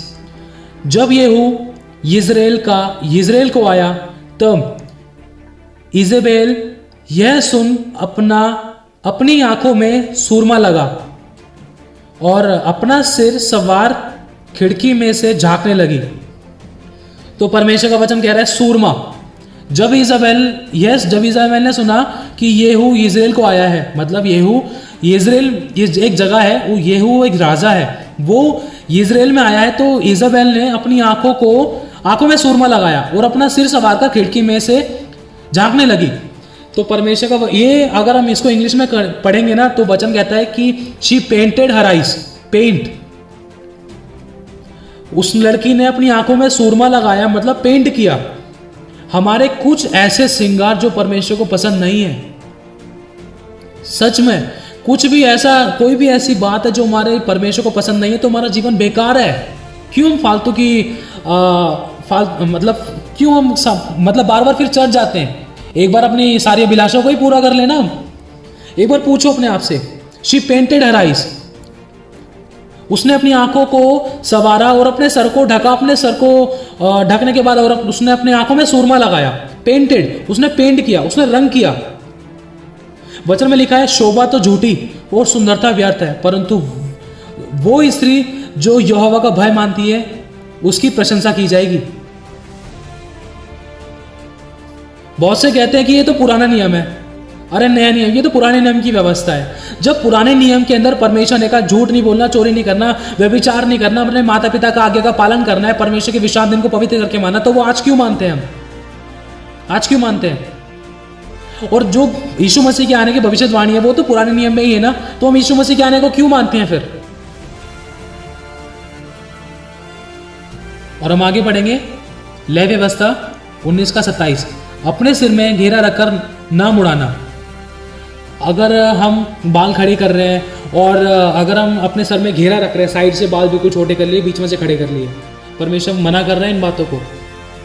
जब येहू यिज्रेल को आया तब इजेबेल यह सुन अपनी आंखों में सूरमा लगा और अपना सिर सवार खिड़की में से झांकने लगी। तो परमेश्वर का वचन कह रहा है सूरमा। जब इजाबेल ने सुना कि येहू यिज्रेल को आया है, मतलब यिज्रेल ये एक जगह है, वो येहू एक राजा है, वो यिज्रेल में आया है, तो इजाबेल ने अपनी आंखों में सूरमा लगाया और अपना सिर सवार कर खिड़की में से झांकने लगी। तो परमेश्वर का ये अगर हम इसको इंग्लिश में पढ़ेंगे ना तो वचन कहता है कि she painted her eyes, paint. उस लड़की ने अपनी आंखों में सूरमा लगाया, मतलब पेंट किया। हमारे कुछ ऐसे श्रृंगार जो परमेश्वर को पसंद नहीं है। सच में कुछ भी ऐसा, कोई भी ऐसी बात है जो हमारे परमेश्वर को पसंद नहीं है तो हमारा जीवन बेकार है। क्यों हम फालतू की क्यों हम मतलब बार बार फिर चर्च जाते हैं। एक बार अपनी सारी अभिलाषाओं को ही पूरा कर लेना। एक बार पूछो अपने आप से, शी पेंटेड हर आइज, उसने अपनी आंखों को सवारा और अपने सर को ढका। अपने सर को ढकने के बाद और उसने अपने आंखों में सूरमा लगाया, पेंटेड, उसने पेंट किया, उसने रंग किया। वचन में लिखा है शोभा तो झूठी और सुंदरता व्यर्थ है, परंतु वो स्त्री जो यहोवा का भय मानती है उसकी प्रशंसा की जाएगी। बहुत से कहते हैं कि ये तो पुराना नियम है। अरे नया नियम, ये तो पुराने नियम की व्यवस्था है। जब पुराने नियम के अंदर परमेश्वर ने कहा झूठ नहीं बोलना, चोरी नहीं करना, व्यभिचार नहीं करना, अपने माता पिता का आज्ञा का पालन करना है, परमेश्वर के विश्राम दिन को पवित्र करके मानना, तो वो आज क्यों मानते हैं? हम आज क्यों मानते हैं? और जो यीशु मसीह के आने की भविष्यवाणी है वो तो पुराने नियम में ही है ना, तो हम यीशु मसीह के आने को क्यों मानते हैं फिर? और हम आगे पढ़ेंगे लय व्यवस्था 19:27। अपने सिर में घेरा रखकर ना मुड़ाना। अगर हम बाल खड़े कर रहे हैं और अगर हम अपने सर में घेरा रख रहे हैं, साइड से बाल बिल्कुल छोटे कर लिए, बीच में से खड़े कर लिए, परमेश्वर मना कर रहे हैं इन बातों को।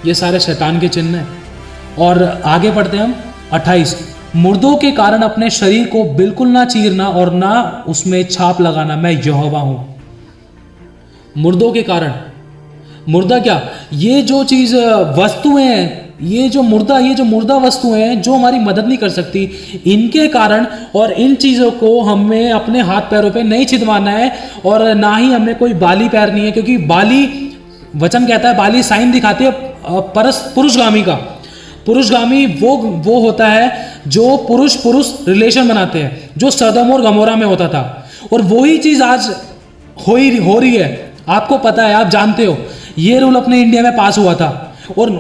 ये सारे शैतान के चिन्ह हैं। और आगे पढ़ते हैं हम 28। मुर्दों के कारण अपने शरीर को बिल्कुल ना चीरना और ना उसमें छाप लगाना, मैं यहोवा हूं। मुर्दों के कारण, मुर्दा क्या? ये जो चीज वस्तुएं हैं, ये जो मुर्दा वस्तुएं हैं जो हमारी मदद नहीं कर सकती, इनके कारण और इन चीजों को हमें अपने हाथ पैरों पे नहीं छिदवाना है और ना ही हमें कोई बाली पैर नहीं है, क्योंकि बाली, वचन कहता है बाली साइन दिखाती है पुरुषगामी का। पुरुषगामी वो होता है जो पुरुष रिलेशन बनाते हैं, जो सदम और गमोरा में होता था। और वही चीज आज हो रही है। आपको पता है, आप जानते हो, ये रूल अपने इंडिया में पास हुआ था और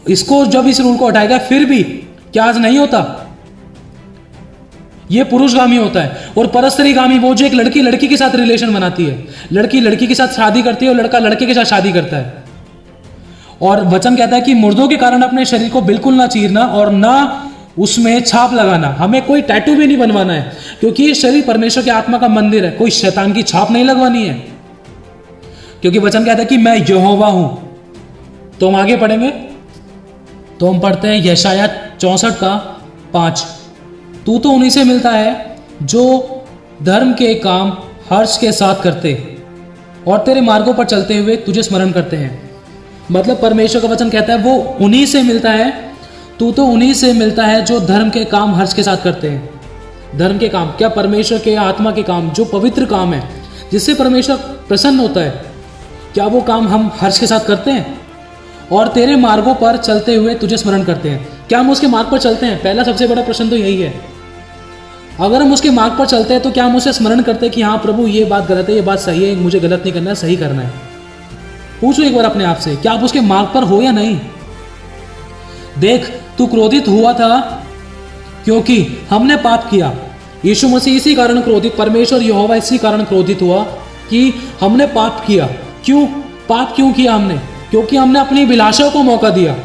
इसको जब इस रूल को हटाएगा फिर भी क्या आज नहीं होता? ये पुरुषगामी होता है। और परस्त्रीगामी वो जो एक लड़की के साथ रिलेशन बनाती है, लड़की के साथ शादी करती है और लड़का लड़के के साथ शादी करता है। और वचन कहता है कि मुर्दों के कारण अपने शरीर को बिल्कुल ना चीरना और ना उसमें छाप लगाना। हमें कोई टैटू भी नहीं बनवाना है, क्योंकि ये शरीर परमेश्वर की आत्मा का मंदिर है। कोई शैतान की छाप नहीं लगवानी है, क्योंकि वचन कहता है कि मैं यहोवा हूं। तो हम आगे पढ़ेंगे, तो हम पढ़ते हैं यशाया 64:5। तू तो उन्हीं से मिलता है जो धर्म के काम हर्ष के साथ करते और तेरे मार्गों पर चलते हुए तुझे स्मरण करते हैं। मतलब परमेश्वर का वचन कहता है वो उन्हीं से मिलता है तू तो उन्हीं से मिलता है जो धर्म के काम हर्ष के साथ करते हैं। धर्म के काम क्या, परमेश्वर के आत्मा के काम, जो पवित्र काम है जिससे परमेश्वर प्रसन्न होता है, क्या वो काम हम हर्ष के साथ करते हैं? और तेरे मार्गों पर चलते हुए तुझे स्मरण करते हैं। क्या हम उसके मार्ग पर चलते हैं? पहला सबसे बड़ा प्रश्न तो यही है। अगर हम उसके मार्ग पर चलते हैं तो क्या हम उसे स्मरण करते हैं कि हाँ प्रभु ये बात गलत है, ये बात सही है, मुझे गलत नहीं करना है, सही करना है? पूछो एक बार अपने आप से, क्या आप उसके मार्ग पर हो या नहीं? देख, तू क्रोधित हुआ था क्योंकि हमने पाप किया। यीशु मसीह इसी कारण क्रोधित, परमेश्वर यहोवा इसी कारण क्रोधित हुआ कि हमने पाप किया। क्यों पाप क्यों किया हमने? क्योंकि हमने अपनी अभिलाषाओं को मौका दिया।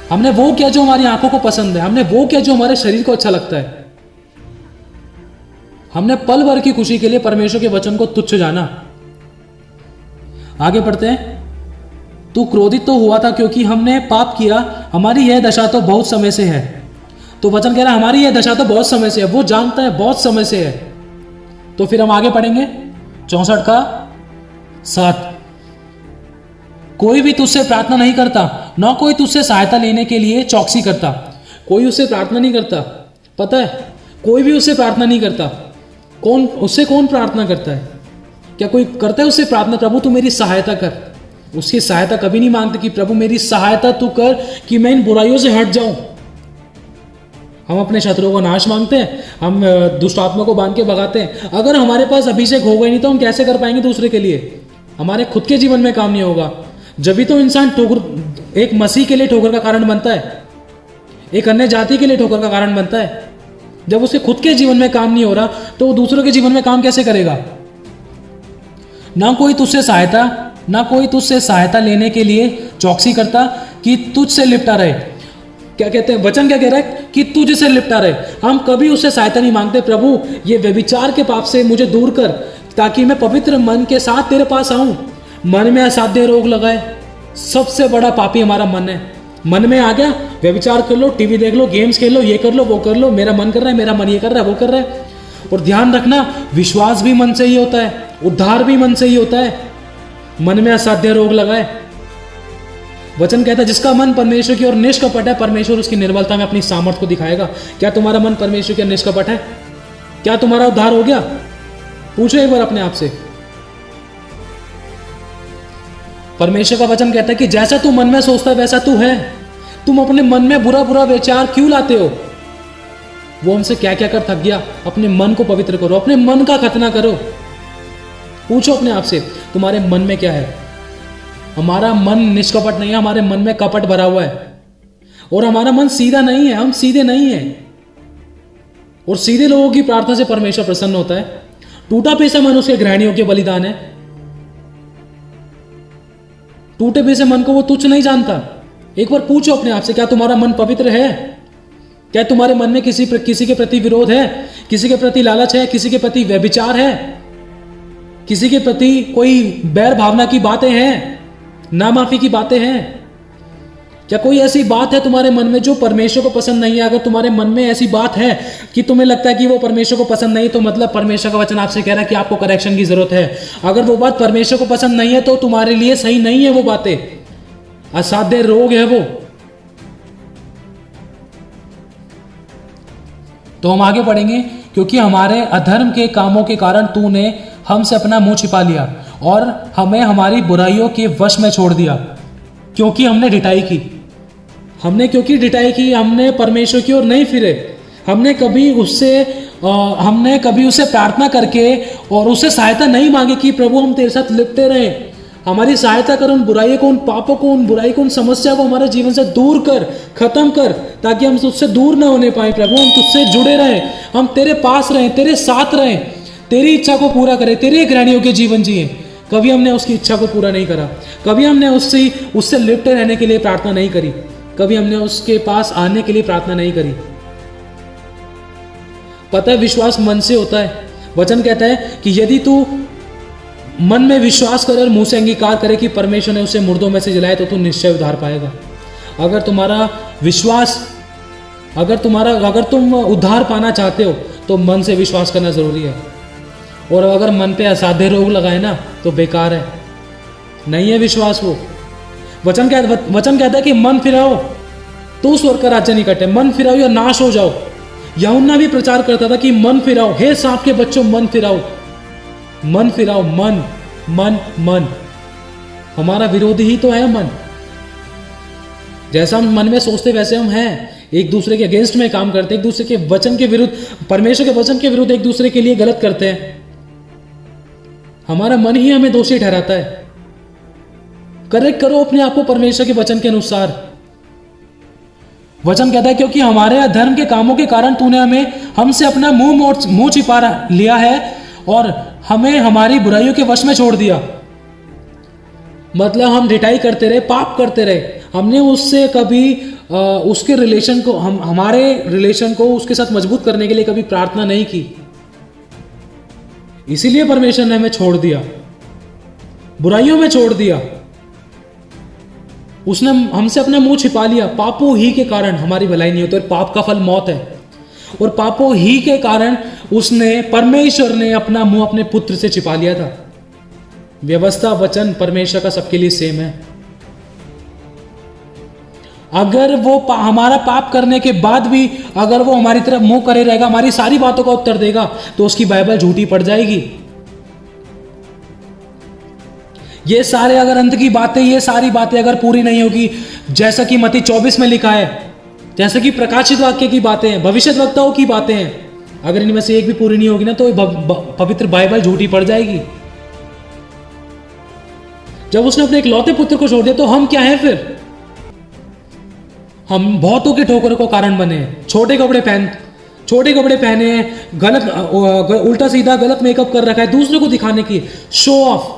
हमने वो किया जो हमारी आंखों को पसंद है, हमने वो किया जो हमारे शरीर को अच्छा लगता है। हमने पल भर की खुशी के लिए परमेश्वर के वचन को तुच्छ जाना। आगे पढ़ते हैं। तू क्रोधित तो हुआ था क्योंकि हमने पाप किया, हमारी यह दशा तो बहुत समय से है। तो वचन कह रहा है हमारी यह दशा तो बहुत समय से है, वो जानता है बहुत समय से है। तो फिर हम आगे पढ़ेंगे 64 का 7। कोई भी तुझसे प्रार्थना नहीं करता, ना कोई तुझसे सहायता लेने के लिए चौकसी करता। कोई उससे प्रार्थना नहीं करता, पता है? कोई भी उससे प्रार्थना नहीं करता। कौन प्रार्थना करता है? क्या कोई करता है उससे प्रार्थना, प्रभु तू मेरी सहायता कर? उसकी सहायता कभी नहीं मांगते कि प्रभु मेरी सहायता तू कर कि मैं इन बुराइयों से हट जाऊं। हम अपने शत्रुओं का नाश मांगते हैं, हम दुष्ट आत्मा को बांध के भगाते हैं। अगर हमारे पास अभिषेक होगा ही नहीं तो हम कैसे कर पाएंगे दूसरे के लिए? हमारे खुद के जीवन में काम नहीं होगा। जब भी तो इंसान एक मसीह के लिए ठोकर का कारण बनता है, एक अन्य जाति के लिए ठोकर का कारण बनता है। जब उसके खुद के जीवन में काम नहीं हो रहा तो वो दूसरों के जीवन में काम कैसे करेगा? ना कोई तुझसे सहायता लेने के लिए चौकसी करता कि तुझसे लिपटा रहे। क्या कहते हैं वचन, क्या कह रहा है? कि तुझसे लिपटा रहे। हम कभी उससे सहायता नहीं मांगते, प्रभु ये व्यभिचार के पाप से मुझे दूर कर ताकि मैं पवित्र मन के साथ तेरे पास आऊं। मन में असाध्य रोग लगाए। सबसे बड़ा पापी हमारा मन है। मन में आ गया, व्यभिचार कर लो, टीवी देख लो, गेम्स खेल लो, ये कर लो, वो कर लो, मेरा मन कर रहा है, मेरा मन ये कर रहा है, वो कर रहा है। और ध्यान रखना, विश्वास भी मन से ही होता है, उद्धार भी मन से ही होता है। मन में असाध्य रोग लगाए। वचन कहता है जिसका मन परमेश्वर की ओर निष्कपट है, परमेश्वर उसकी निर्बलता में अपनी सामर्थ्य को दिखाएगा। क्या तुम्हारा मन परमेश्वर की ओर निष्कपट है? क्या तुम्हारा उद्धार हो गया? पूछो एक बार अपने आप से। परमेश्वर का वचन कहता है कि जैसा तू मन में सोचता है वैसा तू है। तुम अपने मन में बुरा बुरा विचार क्यों लाते हो? वो हमसे क्या क्या कर थक गया। अपने मन को पवित्र करो, अपने मन का खतना करो। पूछो अपने आप से तुम्हारे मन में क्या है? हमारा मन निष्कपट नहीं है, हमारे मन में कपट भरा हुआ है। और हमारा मन सीधा नहीं है, हम सीधे नहीं है। और सीधे लोगों की प्रार्थना से परमेश्वर प्रसन्न होता है। टूटा पीसा मन उसके घृणियों के बलिदान है। टूटे पीसे मन को वो तुच्छ नहीं जानता। एक बार पूछो अपने आप से, क्या तुम्हारा मन पवित्र है? क्या तुम्हारे मन में किसी के प्रति विरोध है? किसी के प्रति लालच है? किसी के प्रति व्यभिचार है? किसी के प्रति कोई बैर भावना की बातें हैं? नामाफी की बातें हैं? क्या कोई ऐसी बात है तुम्हारे मन में जो परमेश्वर को पसंद नहीं है? अगर तुम्हारे मन में ऐसी बात है कि तुम्हें लगता है कि वो परमेश्वर को पसंद नहीं, तो मतलब परमेश्वर का वचन आपसे कह रहा है कि आपको करेक्शन की जरूरत है। अगर वो बात परमेश्वर को पसंद नहीं है तो तुम्हारे लिए सही नहीं है। वो बातें असाध्य रोग है वो। तो हम आगे पढ़ेंगे। क्योंकि हमारे अधर्म के कामों के कारण तूने हमसे अपना मुंह छिपा लिया और हमें हमारी बुराइयों के वश में छोड़ दिया। क्योंकि हमने ढिठाई की, हमने परमेश्वर की ओर नहीं फिरे। हमने कभी उससे प्रार्थना करके और उससे सहायता नहीं मांगी कि प्रभु हम तेरे साथ लिपटे रहे, हमारी सहायता कर, उन बुराइयों को, उन पापों को, उन बुराई को, उन समस्या को हमारे जीवन से दूर कर, खत्म कर, ताकि हम तुझसे दूर ना होने पाए। प्रभु हम तुझसे जुड़े रहें, हम तेरे पास रहें, तेरे साथ रहें, तेरी इच्छा को पूरा करें, तेरे घृणियों के जीवन जिए। कभी हमने उसकी इच्छा को पूरा नहीं करा, कभी हमने उससे लिपटे रहने के लिए प्रार्थना नहीं करी, कभी हमने उसके पास आने के लिए प्रार्थना नहीं करी। पता है विश्वास मन से होता है। वचन कहता है कि यदि तू मन में विश्वास करे और मुंह से अंगीकार करे कि परमेश्वर ने उसे मुर्दों में से जिलाया, तो तू निश्चय उद्धार पाएगा। अगर तुम उद्धार पाना चाहते हो तो मन से विश्वास करना जरूरी है। और अगर मन पे असाध्य रोग लगाए ना तो बेकार है, नहीं है विश्वास वो। वचन कहता है कि मन फिराओ, तो स्वर्ग का राज्य निकट है। मन फिराओ या नाश हो जाओ। यूहन्ना भी प्रचार करता था कि मन फिराओ, हे सांप के बच्चों मन फिराओ, मन फिराओ, मन मन मन। हमारा विरोधी ही तो है मन। जैसा हम मन में सोचते वैसे हम हैं। एक दूसरे के अगेंस्ट में काम करते हैं, एक दूसरे के वचन के विरुद्ध, परमेश्वर के वचन के विरुद्ध एक दूसरे के लिए गलत करते हैं। हमारा मन ही हमें दोषी ठहराता है। करेक्ट करो अपने आप को परमेश्वर के वचन के अनुसार। वचन कहता है क्योंकि हमारे अधर्म के कामों के कारण तूने हमसे अपना मुंह छिपा लिया है और हमें हमारी बुराइयों के वश में छोड़ दिया। मतलब हम रिटाई करते रहे, पाप करते रहे। हमने उससे कभी उसके रिलेशन को, हमारे रिलेशन को उसके साथ मजबूत करने के लिए कभी प्रार्थना नहीं की। इसीलिए परमेश्वर ने हमें छोड़ दिया, बुराइयों में छोड़ दिया। उसने हमसे अपना मुंह छिपा लिया। पापों ही के कारण हमारी भलाई नहीं होती और पाप का फल मौत है। और पापों ही के कारण परमेश्वर ने अपना मुंह अपने पुत्र से छिपा लिया था। व्यवस्था वचन परमेश्वर का सबके लिए सेम है। अगर वो हमारा पाप करने के बाद भी अगर वो हमारी तरफ मुंह करे रहेगा, हमारी सारी बातों का उत्तर देगा, तो उसकी बाइबल झूठी पड़ जाएगी। ये सारे अगर अंत की बातें, ये सारी बातें अगर पूरी नहीं होगी, जैसा कि मत्ती 24 में लिखा है, जैसा कि प्रकाशित वाक्य की बातें हैं, भविष्यद्वक्ताओं की बातें हैं, अगर इनमें से एक भी पूरी नहीं होगी ना, तो पवित्र बाइबल झूठी पड़ जाएगी। जब उसने अपने इकलौते पुत्र को छोड़ दिया तो हम क्या हैं फिर? हम बहुतों के ठोकरों को कारण बने। छोटे कपड़े पहने, गलत उल्टा सीधा गलत मेकअप कर रखा है दूसरों को दिखाने की, शो ऑफ।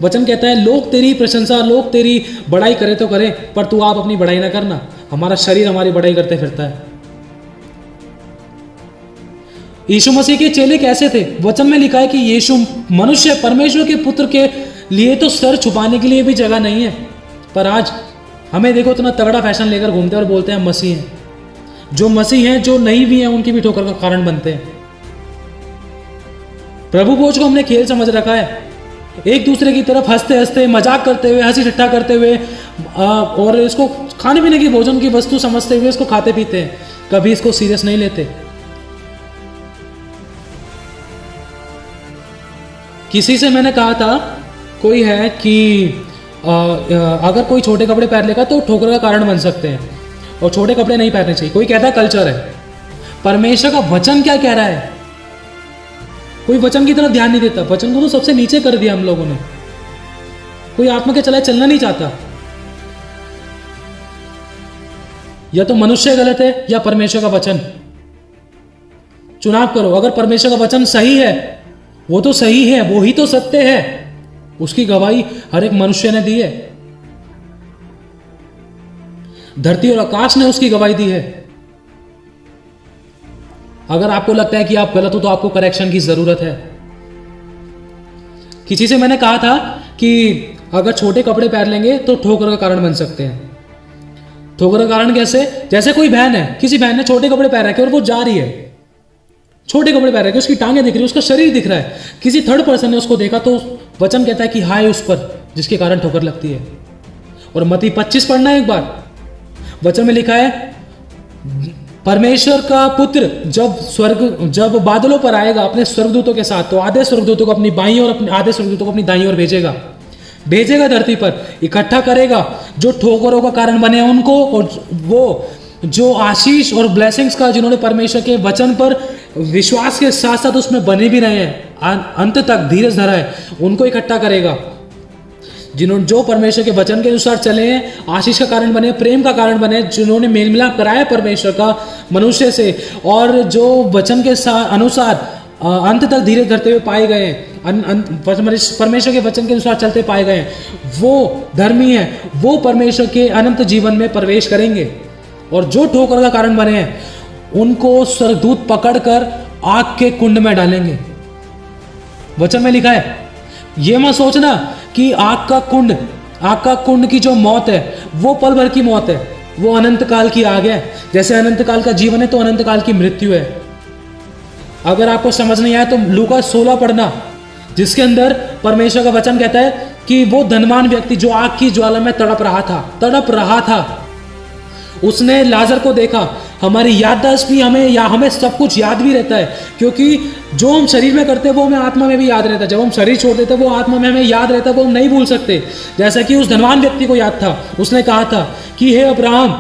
वचन कहता है लोग तेरी प्रशंसा, लोग तेरी बड़ाई करे तो करे, पर तू आप अपनी बड़ाई ना करना। हमारा शरीर हमारी बड़ाई करते फिरता है। यीशु मसीह के चेले कैसे थे? वचन में लिखा है कि यीशु मनुष्य, परमेश्वर के पुत्र के लिए तो सर छुपाने के लिए भी जगह नहीं है, पर आज हमें देखो इतना तगड़ा फैशन लेकर घूमते हैं और बोलते हैं मसीह हैं। जो मसीह हैं, जो नहीं भी हैं, उनकी भी ठोकर का कारण बनते हैं। प्रभु भोज को हमने खेल समझ रखा है। एक दूसरे की तरफ हंसते हंसते, मजाक करते हुए, हंसी ठट्ठा करते हुए और इसको खाने पीने की भोजन की वस्तु समझते हुए इसको खाते पीते हैं, कभी इसको सीरियस नहीं लेते। किसी से मैंने कहा था, कोई है कि अगर कोई छोटे कपड़े पहन लेगा तो ठोकर का कारण बन सकते हैं और छोटे कपड़े नहीं पहनने चाहिए। कोई कहता है कल्चर है। परमेश्वर का वचन क्या कह रहा है? कोई वचन की तरफ ध्यान नहीं देता। वचन को तो सबसे नीचे कर दिया हम लोगों ने। कोई आत्मा के चलाए चलना नहीं चाहता। या तो मनुष्य गलत है या परमेश्वर का वचन। चुनाव करो। अगर परमेश्वर का वचन सही है, वो तो सही है, वो ही तो सत्य है। उसकी गवाही हर एक मनुष्य ने दी है। धरती और आकाश ने उसकी गवाही दी है। अगर आपको लगता है कि आप गलत हो तो आपको करेक्शन की जरूरत है। किसी से मैंने कहा था कि अगर छोटे कपड़े पहन लेंगे तो ठोकर का कारण बन सकते हैं। ठोकर का कारण कैसे? जैसे कोई बहन है, किसी बहन ने छोटे कपड़े पहन रखे और वो जा रही है, छोटे कपड़े पहन रखे, उसकी टांगें दिख रही है, उसका शरीर दिख रहा है, किसी थर्ड पर्सन ने उसको देखा तो वचन कहता है कि हाय उस पर जिसके कारण ठोकर लगती है। और मत्ती 25 पढ़ना है एक बार। वचन में लिखा है परमेश्वर का पुत्र जब बादलों पर आएगा अपने स्वर्गदूतों के साथ, तो आधे स्वर्गदूतों को अपनी बाईं और आधे स्वर्गदूतों को अपनी दाईं ओर भेजेगा धरती पर, इकट्ठा करेगा जो ठोकरों का कारण बने उनको, और वो जो आशीष और ब्लेसिंग्स का, जिन्होंने परमेश्वर के वचन पर विश्वास के साथ साथ उसमें बने भी रहे हैं, अंत तक धीरज धरा है, उनको इकट्ठा करेगा। जो परमेश्वर के वचन के अनुसार चले हैं, आशीष का कारण बने, प्रेम का कारण बने, जिन्होंने मेल मिलाप कराया परमेश्वर का मनुष्य से, और जो वचन के अनुसार अंत तक धीरज धरते हुए पाए गए हैं, परमेश्वर के वचन के अनुसार चलते पाए गए हैं, वो धर्मी है, वो परमेश्वर के अनंत जीवन में प्रवेश करेंगे। और जो ठोकर का कारण बने हैं उनको स्वर्गदूत पकड़कर आग के कुंड में डालेंगे। वचन में लिखा है, ये मत सोचना कि आग का कुंड की जो मौत है वो पल भर की मौत है, वो अनंत काल की आग है। जैसे अनंत काल का जीवन है तो अनंत काल की मृत्यु है। अगर आपको समझ नहीं आया तो लूका 16 पढ़ना, जिसके अंदर परमेश्वर का वचन कहता है कि वो धनवान व्यक्ति जो आग की ज्वाला में तड़प रहा था, उसने लाजर को देखा। हमारी याददाश्त भी हमें सब कुछ याद भी रहता है, क्योंकि जो हम शरीर में करते हैं वो हमें आत्मा में भी याद रहता है। जब हम शरीर छोड़ देते हैं वो आत्मा में हमें याद रहता है, वो हम नहीं भूल सकते। जैसा कि उस धनवान व्यक्ति को याद था, उसने कहा था कि हे अब्राहम,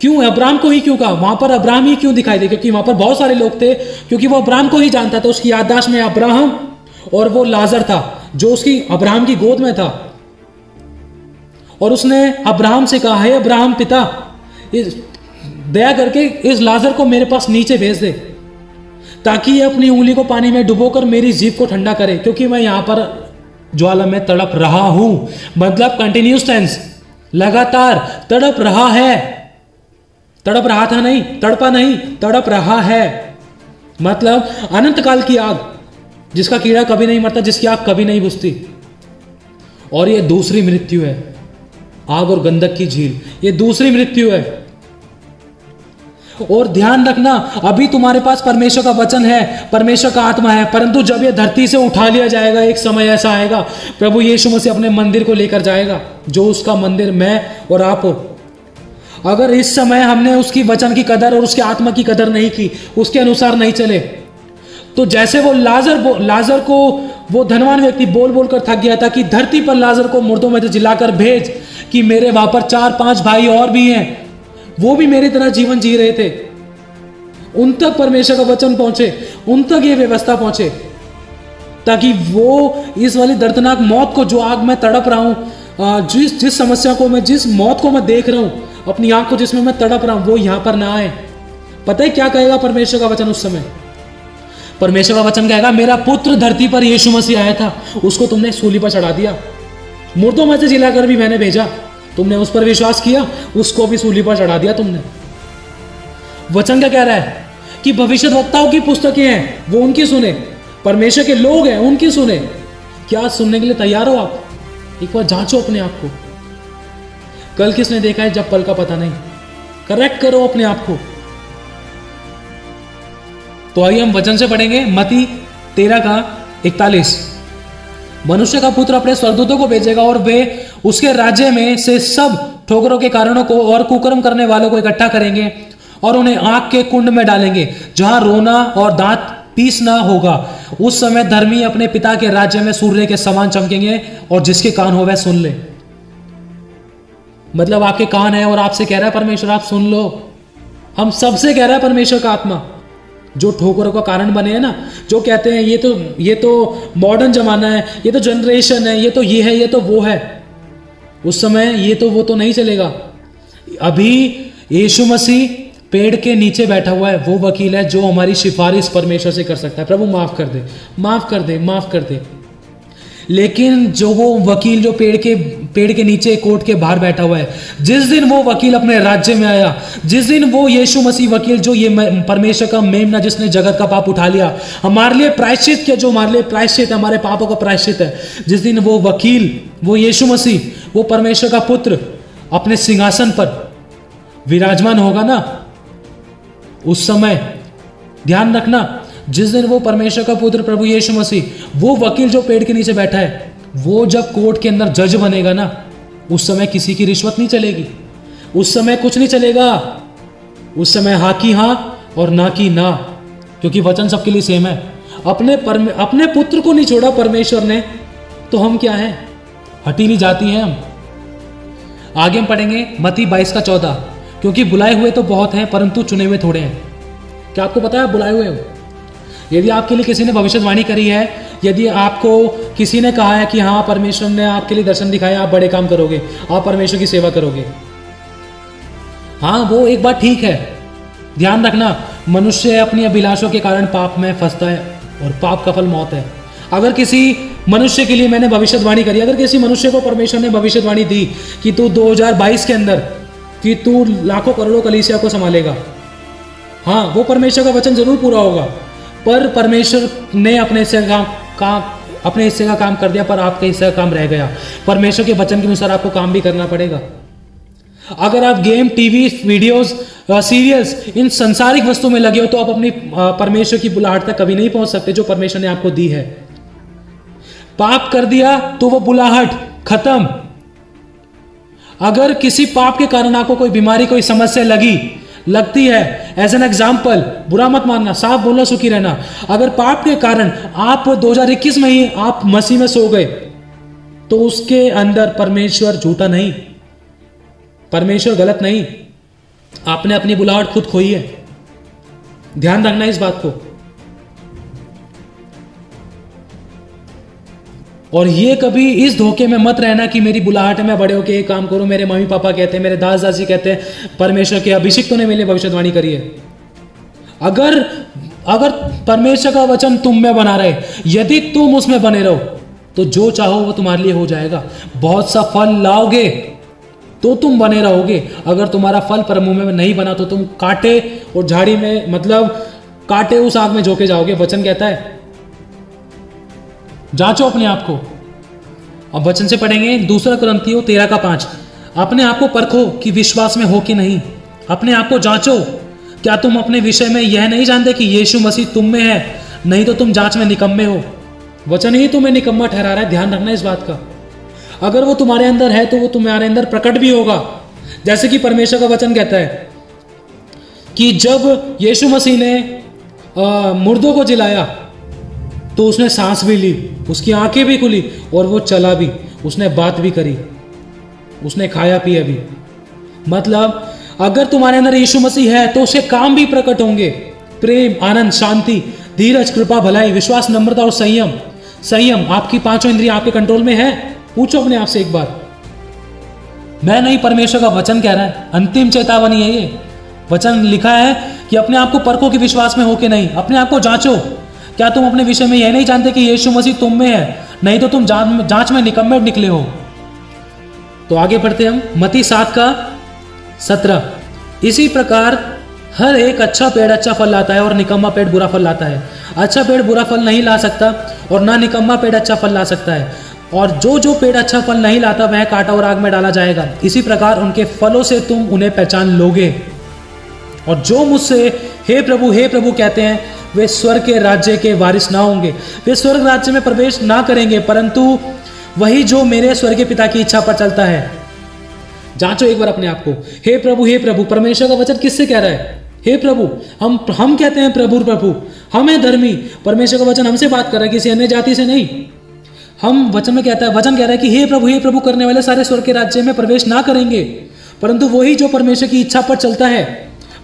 क्यों अब्राहम को ही क्यों कहा, वहां पर अब्राहम ही क्यों दिखाई दे, क्योंकि वहां पर बहुत सारे लोग थे, क्योंकि वो अब्राहम को ही जानता था। उसकी याददाश्त में अब्राहम और वो लाजर था जो उसकी अब्राहम की गोद में था। और उसने अब्राहम से कहा, हे अब्राहम पिता, दया करके इस लाजर को मेरे पास नीचे भेज दे, ताकि ये अपनी उंगली को पानी में डुबोकर मेरी जीभ को ठंडा करे, क्योंकि मैं यहां पर ज्वाला में तड़प रहा हूं। मतलब कंटिन्यूस टेंस, लगातार तड़प रहा है। तड़प रहा था नहीं, तड़पा नहीं, तड़प रहा है। मतलब अनंत काल की आग, जिसका कीड़ा कभी नहीं मरता, जिसकी आग कभी नहीं बुझती। और ये दूसरी मृत्यु है, आग और गंधक की झील, ये दूसरी मृत्यु है। और ध्यान रखना, अभी तुम्हारे पास परमेश्वर का वचन है, परमेश्वर का आत्मा है, परंतु जब ये धरती से उठा लिया जाएगा, एक समय ऐसा आएगा, प्रभु यीशु मसीह अपने मंदिर को लेकर जाएगा, जो उसका मंदिर मैं और आप हो। अगर इस समय हमने उसकी वचन की कदर और उसके आत्मा की कदर नहीं की, उसके अनुसार नहीं चले, तो जैसे वो लाजर को वो धनवान व्यक्ति बोल बोल कर थक गया था कि धरती पर लाजर को मुर्दों में से जिलाकर भेज, कि मेरे वहां पर 4-5 भाई और भी हैं, वो भी मेरी तरह जीवन जी रहे थे, उन तक परमेश्वर का वचन पहुंचे, उन तक ये व्यवस्था पहुंचे, ताकि वो इस वाली दर्दनाक मौत को, जो आग में तड़प रहा हूं, जिस समस्या को मैं, जिस मौत को मैं देख रहा हूं अपनी आंख को, जिसमें मैं तड़प रहा हूं, वो यहां पर ना आए। पता है क्या कहेगा परमेश्वर का वचन उस समय? परमेश्वर का वचन कहेगा, मेरा पुत्र धरती पर यीशु मसीह आया था, उसको तुमने सूली पर चढ़ा दिया, मुर्दों में से जिलाकर भी मैंने भेजा, तुमने उस पर विश्वास किया, उसको भी सूली पर चढ़ा दिया तुमने। वचन क्या कह रहा है कि भविष्यद्वक्ताओं की पुस्तकें हैं, वो उनकी सुने, परमेश्वर के लोग हैं उनकी सुने। क्या सुनने के लिए तैयार हो आप? एक बार जांचो अपने आप को। कल किसने देखा है जब पल का पता नहीं? करेक्ट करो अपने आप को। तो आइए हम वचन से पढ़ेंगे, मत्ती 13:41। मनुष्य का पुत्र अपने स्वर्गदूतों को भेजेगा और वे उसके राज्य में से सब ठोकरों के कारणों को और कुकर्म करने वालों को इकट्ठा करेंगे और उन्हें आग के कुंड में डालेंगे, जहां रोना और दांत पीसना होगा। उस समय धर्मी अपने पिता के राज्य में सूर्य के समान चमकेंगे, और जिसके कान हो वह सुन ले। मतलब आपके कान है और आपसे कह रहा है परमेश्वर, आप सुन लो। हम सबसे कह रहा है परमेश्वर का आत्मा। जो ठोकरों का कारण बने हैं ना, जो कहते हैं ये तो मॉडर्न जमाना है, ये तो जनरेशन है, ये तो ये है, ये तो वो है, उस समय ये तो वो तो नहीं चलेगा। अभी यीशु मसीह पेड़ के नीचे बैठा हुआ है, वो वकील है जो हमारी सिफारिश परमेश्वर से कर सकता है, प्रभु माफ कर दे, माफ कर दे, माफ कर दे। लेकिन जो वो वकील जो पेड़ के नीचे कोर्ट के बाहर बैठा हुआ है, जिस दिन वो वकील अपने राज्य में आया, जिस दिन वो यीशु मसीह वकील, जो ये परमेश्वर का मेमना, जिसने जगत का पाप उठा लिया, हमारे लिए प्रायश्चित किया, जो हमारे लिए प्रायश्चित है, हमारे पापों का प्रायश्चित है, जिस दिन वो वकील, वो यीशु मसीह, वो परमेश्वर का पुत्र अपने सिंहासन पर विराजमान होगा ना, उस समय ध्यान रखना, जिस दिन वो परमेश्वर का पुत्र प्रभु यीशु मसीह, वो वकील जो पेड़ के नीचे बैठा है, वो जब कोर्ट के अंदर जज बनेगा ना, उस समय किसी की रिश्वत नहीं चलेगी, उस समय कुछ नहीं चलेगा, उस समय हाँ की हाँ और ना की ना, क्योंकि वचन सबके लिए सेम है। अपने पुत्र को नहीं छोड़ा परमेश्वर ने, तो हम क्या हैं? हटीली जाती हैं हम। आगे हम पढ़ेंगे मत्ती 22:14, क्योंकि बुलाए हुए तो बहुत हैं परंतु चुने हुए थोड़े हैं। क्या आपको पता है बुलाए हुए हो? यदि आपके लिए किसी ने भविष्यवाणी करी है, यदि आपको किसी ने कहा है कि हाँ परमेश्वर ने आपके लिए दर्शन दिखाया, आप बड़े काम करोगे, आप परमेश्वर की सेवा करोगे, हाँ वो एक बात ठीक है। ध्यान रखना, मनुष्य अपनी अभिलाषों के कारण पाप में फंसता है और पाप का फल मौत है। अगर किसी मनुष्य के लिए मैंने भविष्यवाणी करी, अगर किसी मनुष्य को परमेश्वर ने भविष्यवाणी दी कि तू 2022 के अंदर कि तू लाखों करोड़ों कलीसिया को संभालेगा, हाँ वो परमेश्वर का वचन जरूर पूरा होगा, पर परमेश्वर ने अपने हिस्से का काम कर दिया, पर आपके हिस्से का काम रह गया। परमेश्वर के वचन के अनुसार आपको काम भी करना पड़ेगा। अगर आप गेम, टीवी, वीडियोस, सीरियल्स, इन संसारिक वस्तुओं में लगे हो, तो आप अपनी परमेश्वर की बुलाहट तक कभी नहीं पहुंच सकते जो परमेश्वर ने आपको दी है। पाप कर दिया तो वो बुलाहट खत्म। अगर किसी पाप के कारण आपको कोई बीमारी, कोई समस्या लगती है, एज एन एग्जाम्पल, बुरा मत मानना, साफ बोलना, सुखी रहना। अगर पाप के कारण आप 2021 में ही आप मसीह में सो गए, तो उसके अंदर परमेश्वर झूठा नहीं, परमेश्वर गलत नहीं। आपने अपनी बुलाहट खुद खोई है, ध्यान रखना इस बात को। और ये कभी इस धोखे में मत रहना कि मेरी बुलाहट है, मैं बड़े होके ये काम करूं, मेरे मम्मी पापा कहते हैं, मेरे दास दासी कहते हैं, परमेश्वर के अभिषिक्त ने मेरे लिए भविष्यवाणी करी है। अगर परमेश्वर का वचन तुम में बना रहे, यदि तुम उसमें बने रहो, तो जो चाहो वो तुम्हारे लिए हो जाएगा। बहुत सा फल लाओगे तो तुम बने रहोगे। अगर तुम्हारा फल प्रभु में नहीं बना तो तुम कांटे और झाड़ी में, मतलब कांटे उस आग में झोंके जाओगे। वचन कहता है जांचो अपने आप को। अब वचन से पढ़ेंगे 2 कुरिन्थियों 13:5। अपने आप को परखो कि विश्वास में हो कि नहीं। अपने आप को जांचो, क्या तुम अपने विषय में यह नहीं जानते कि यीशु मसीह तुम में है? नहीं तो तुम जांच में निकम्मे हो। वचन ही तुम्हें निकम्मा ठहरा रहा है, ध्यान रखना इस बात का। अगर वो तुम्हारे अंदर है तो वो तुम्हारे अंदर प्रकट भी होगा। जैसे कि परमेश्वर का वचन कहता है कि जब यीशु मसीह ने मुर्दों को जिलाया तो उसने सांस भी ली, उसकी आंखें भी खुली और वो चला भी, उसने बात भी करी, उसने खाया पिया भी। मतलब अगर तुम्हारे अंदर यीशु मसीह है तो उसके काम भी प्रकट होंगे। प्रेम, आनंद, शांति, धीरज, कृपा, भलाई, विश्वास, नम्रता और संयम। संयम, आपकी 5 इंद्रियां आपके कंट्रोल में है? पूछो अपने आप से एक बार। मैं नहीं, परमेश्वर का वचन कह रहा है, अंतिम चेतावनी है ये। वचन लिखा है कि अपने आप को परखो कि विश्वास में हो कि नहीं। अपने आप को जांचो, क्या तुम अपने विषय में यह नहीं जानते कि यीशु मसीह तुम में है? नहीं तो तुम जांच में निकम्मे निकले हो। तो आगे बढ़ते हम मत्ती 7:17। इसी प्रकार हर एक अच्छा पेड़ अच्छा फल लाता है और निकम्मा पेड़ बुरा फल लाता है। अच्छा पेड़ बुरा फल नहीं ला सकता और ना निकम्मा पेड़ अच्छा फल ला सकता है। और जो पेड़ अच्छा फल नहीं लाता वह काटा और आग में डाला जाएगा। इसी प्रकार उनके फलों से तुम उन्हें पहचान लोगे। और जो मुझसे हे प्रभु कहते हैं, वे स्वर्ग के राज्य के वारिस ना होंगे। वे स्वर्ग राज्य में प्रवेश ना करेंगे, परंतु वही जो मेरे स्वर्गीय पिता की इच्छा पर चलता है। जांचो एक बार अपने आप को। हे प्रभु, परमेश्वर का वचन किससे कह रहा है? हे प्रभु, हम कहते हैं प्रभु, हम हैं धर्मी। परमेश्वर का वचन हमसे बात कर रहा है, किसी अन्य जाति से नहीं। हम वचन में कहता है, वचन कह रहा है कि हे प्रभु करने वाले सारे स्वर्ग के राज्य में प्रवेश ना करेंगे, परंतु वही जो परमेश्वर की इच्छा पर चलता है।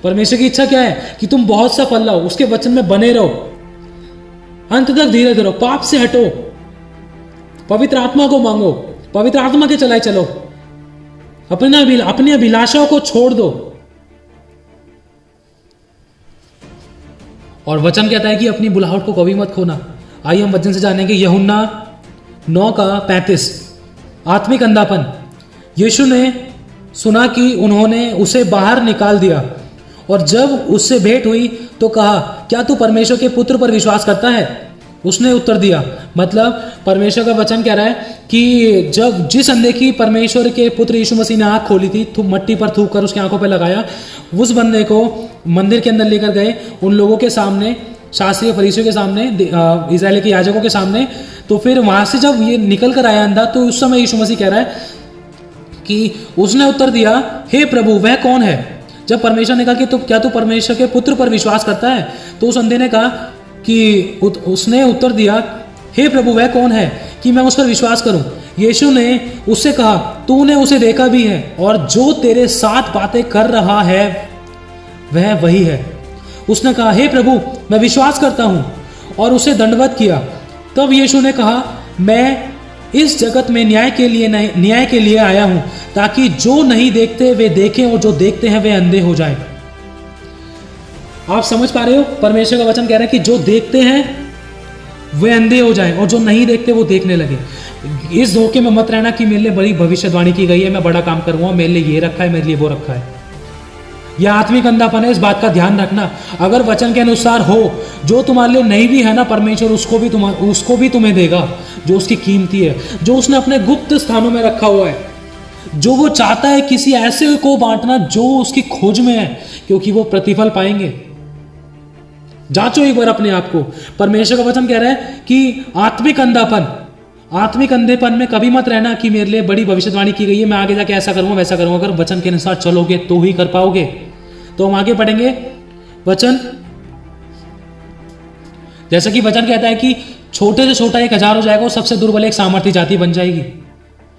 परमेश्वर की इच्छा क्या है? कि तुम बहुत सा फल लाओ, उसके वचन में बने रहो, अंत तक धीरे धीरे, पाप से हटो, पवित्र आत्मा को मांगो, पवित्र आत्मा के चलाए चलो, अपनी अभिलाषाओं को छोड़ दो। और वचन कहता है कि अपनी बुलाहट को कभी मत खोना। आइए हम वचन से जानेंगे यूहन्ना 9:35। आत्मिक अंधापन। यीशु ने सुना कि उन्होंने उसे बाहर निकाल दिया और जब उससे भेंट हुई तो कहा, क्या तू परमेश्वर के पुत्र पर विश्वास करता है? उसने उत्तर दिया, मतलब परमेश्वर का वचन कह रहा है कि जब जिस अंधे की परमेश्वर के पुत्र यीशु मसीह ने आंख खोली थी, मट्टी पर थूक कर उसकी आंखों पर लगाया, उस बंदे को मंदिर के अंदर लेकर गए, उन लोगों के सामने, शास्त्रीय फरीसियों के सामने, इजराइल के याजकों के सामने। तो फिर वहां से जब ये निकल कर आया अंधा, तो उस समय यीशु मसीह कह रहा है कि उसने उत्तर दिया, हे प्रभु, वह कौन है? जब परमेश्वर ने कहा कि तो क्या तू परमेश्वर के पुत्र पर विश्वास करता है? तो उस अंधे ने कहा कि उसने उत्तर दिया, हे प्रभु, वह कौन है कि मैं उस पर विश्वास करूं? यीशु ने उससे कहा, तूने उसे देखा भी है और जो तेरे साथ बातें कर रहा है वह वही है। उसने कहा, हे प्रभु, मैं विश्वास करता हूं, और उसे दंडवत किया। तब यीशु ने कहा, मैं इस जगत में न्याय के लिए आया हूं, ताकि जो नहीं देखते वे देखें और जो देखते हैं वे अंधे हो जाएं। आप समझ पा रहे हो? परमेश्वर का वचन कह रहा है कि जो देखते हैं वे अंधे हो जाएं और जो नहीं देखते वो देखने लगे। इस धोखे में मत रहना कि मेरे लिए बड़ी भविष्यवाणी की गई है, मैं बड़ा काम करूंगा, मेरे लिए ये रखा है, मेरे लिए वो रखा है। यह आत्मिक अंधापन है, इस बात का ध्यान रखना। अगर वचन के अनुसार हो, जो तुम्हारे लिए नहीं भी है ना, परमेश्वर उसको भी तुम्हें देगा, जो उसकी कीमती है, जो उसने अपने गुप्त स्थानों में रखा हुआ है, जो वो चाहता है किसी ऐसे को बांटना जो उसकी खोज में है, क्योंकि वो प्रतिफल पाएंगे। जांचो एक बार अपने आप को। परमेश्वर का वचन कह रहा है कि आत्मिक अंधापन, आत्मिक अंधेपन में कभी मत रहना कि मेरे लिए बड़ी भविष्यवाणी की गई है, मैं आगे जाके ऐसा करूंगा वैसा करूंगा। अगर वचन के अनुसार चलोगे तो ही कर पाओगे। तो हम आगे पढ़ेंगे वचन। जैसा कि वचन कहता है कि छोटे से छोटा एक 1000 हो जाएगा, सबसे दुर्बल एक सामर्थ्य जाति बन जाएगी।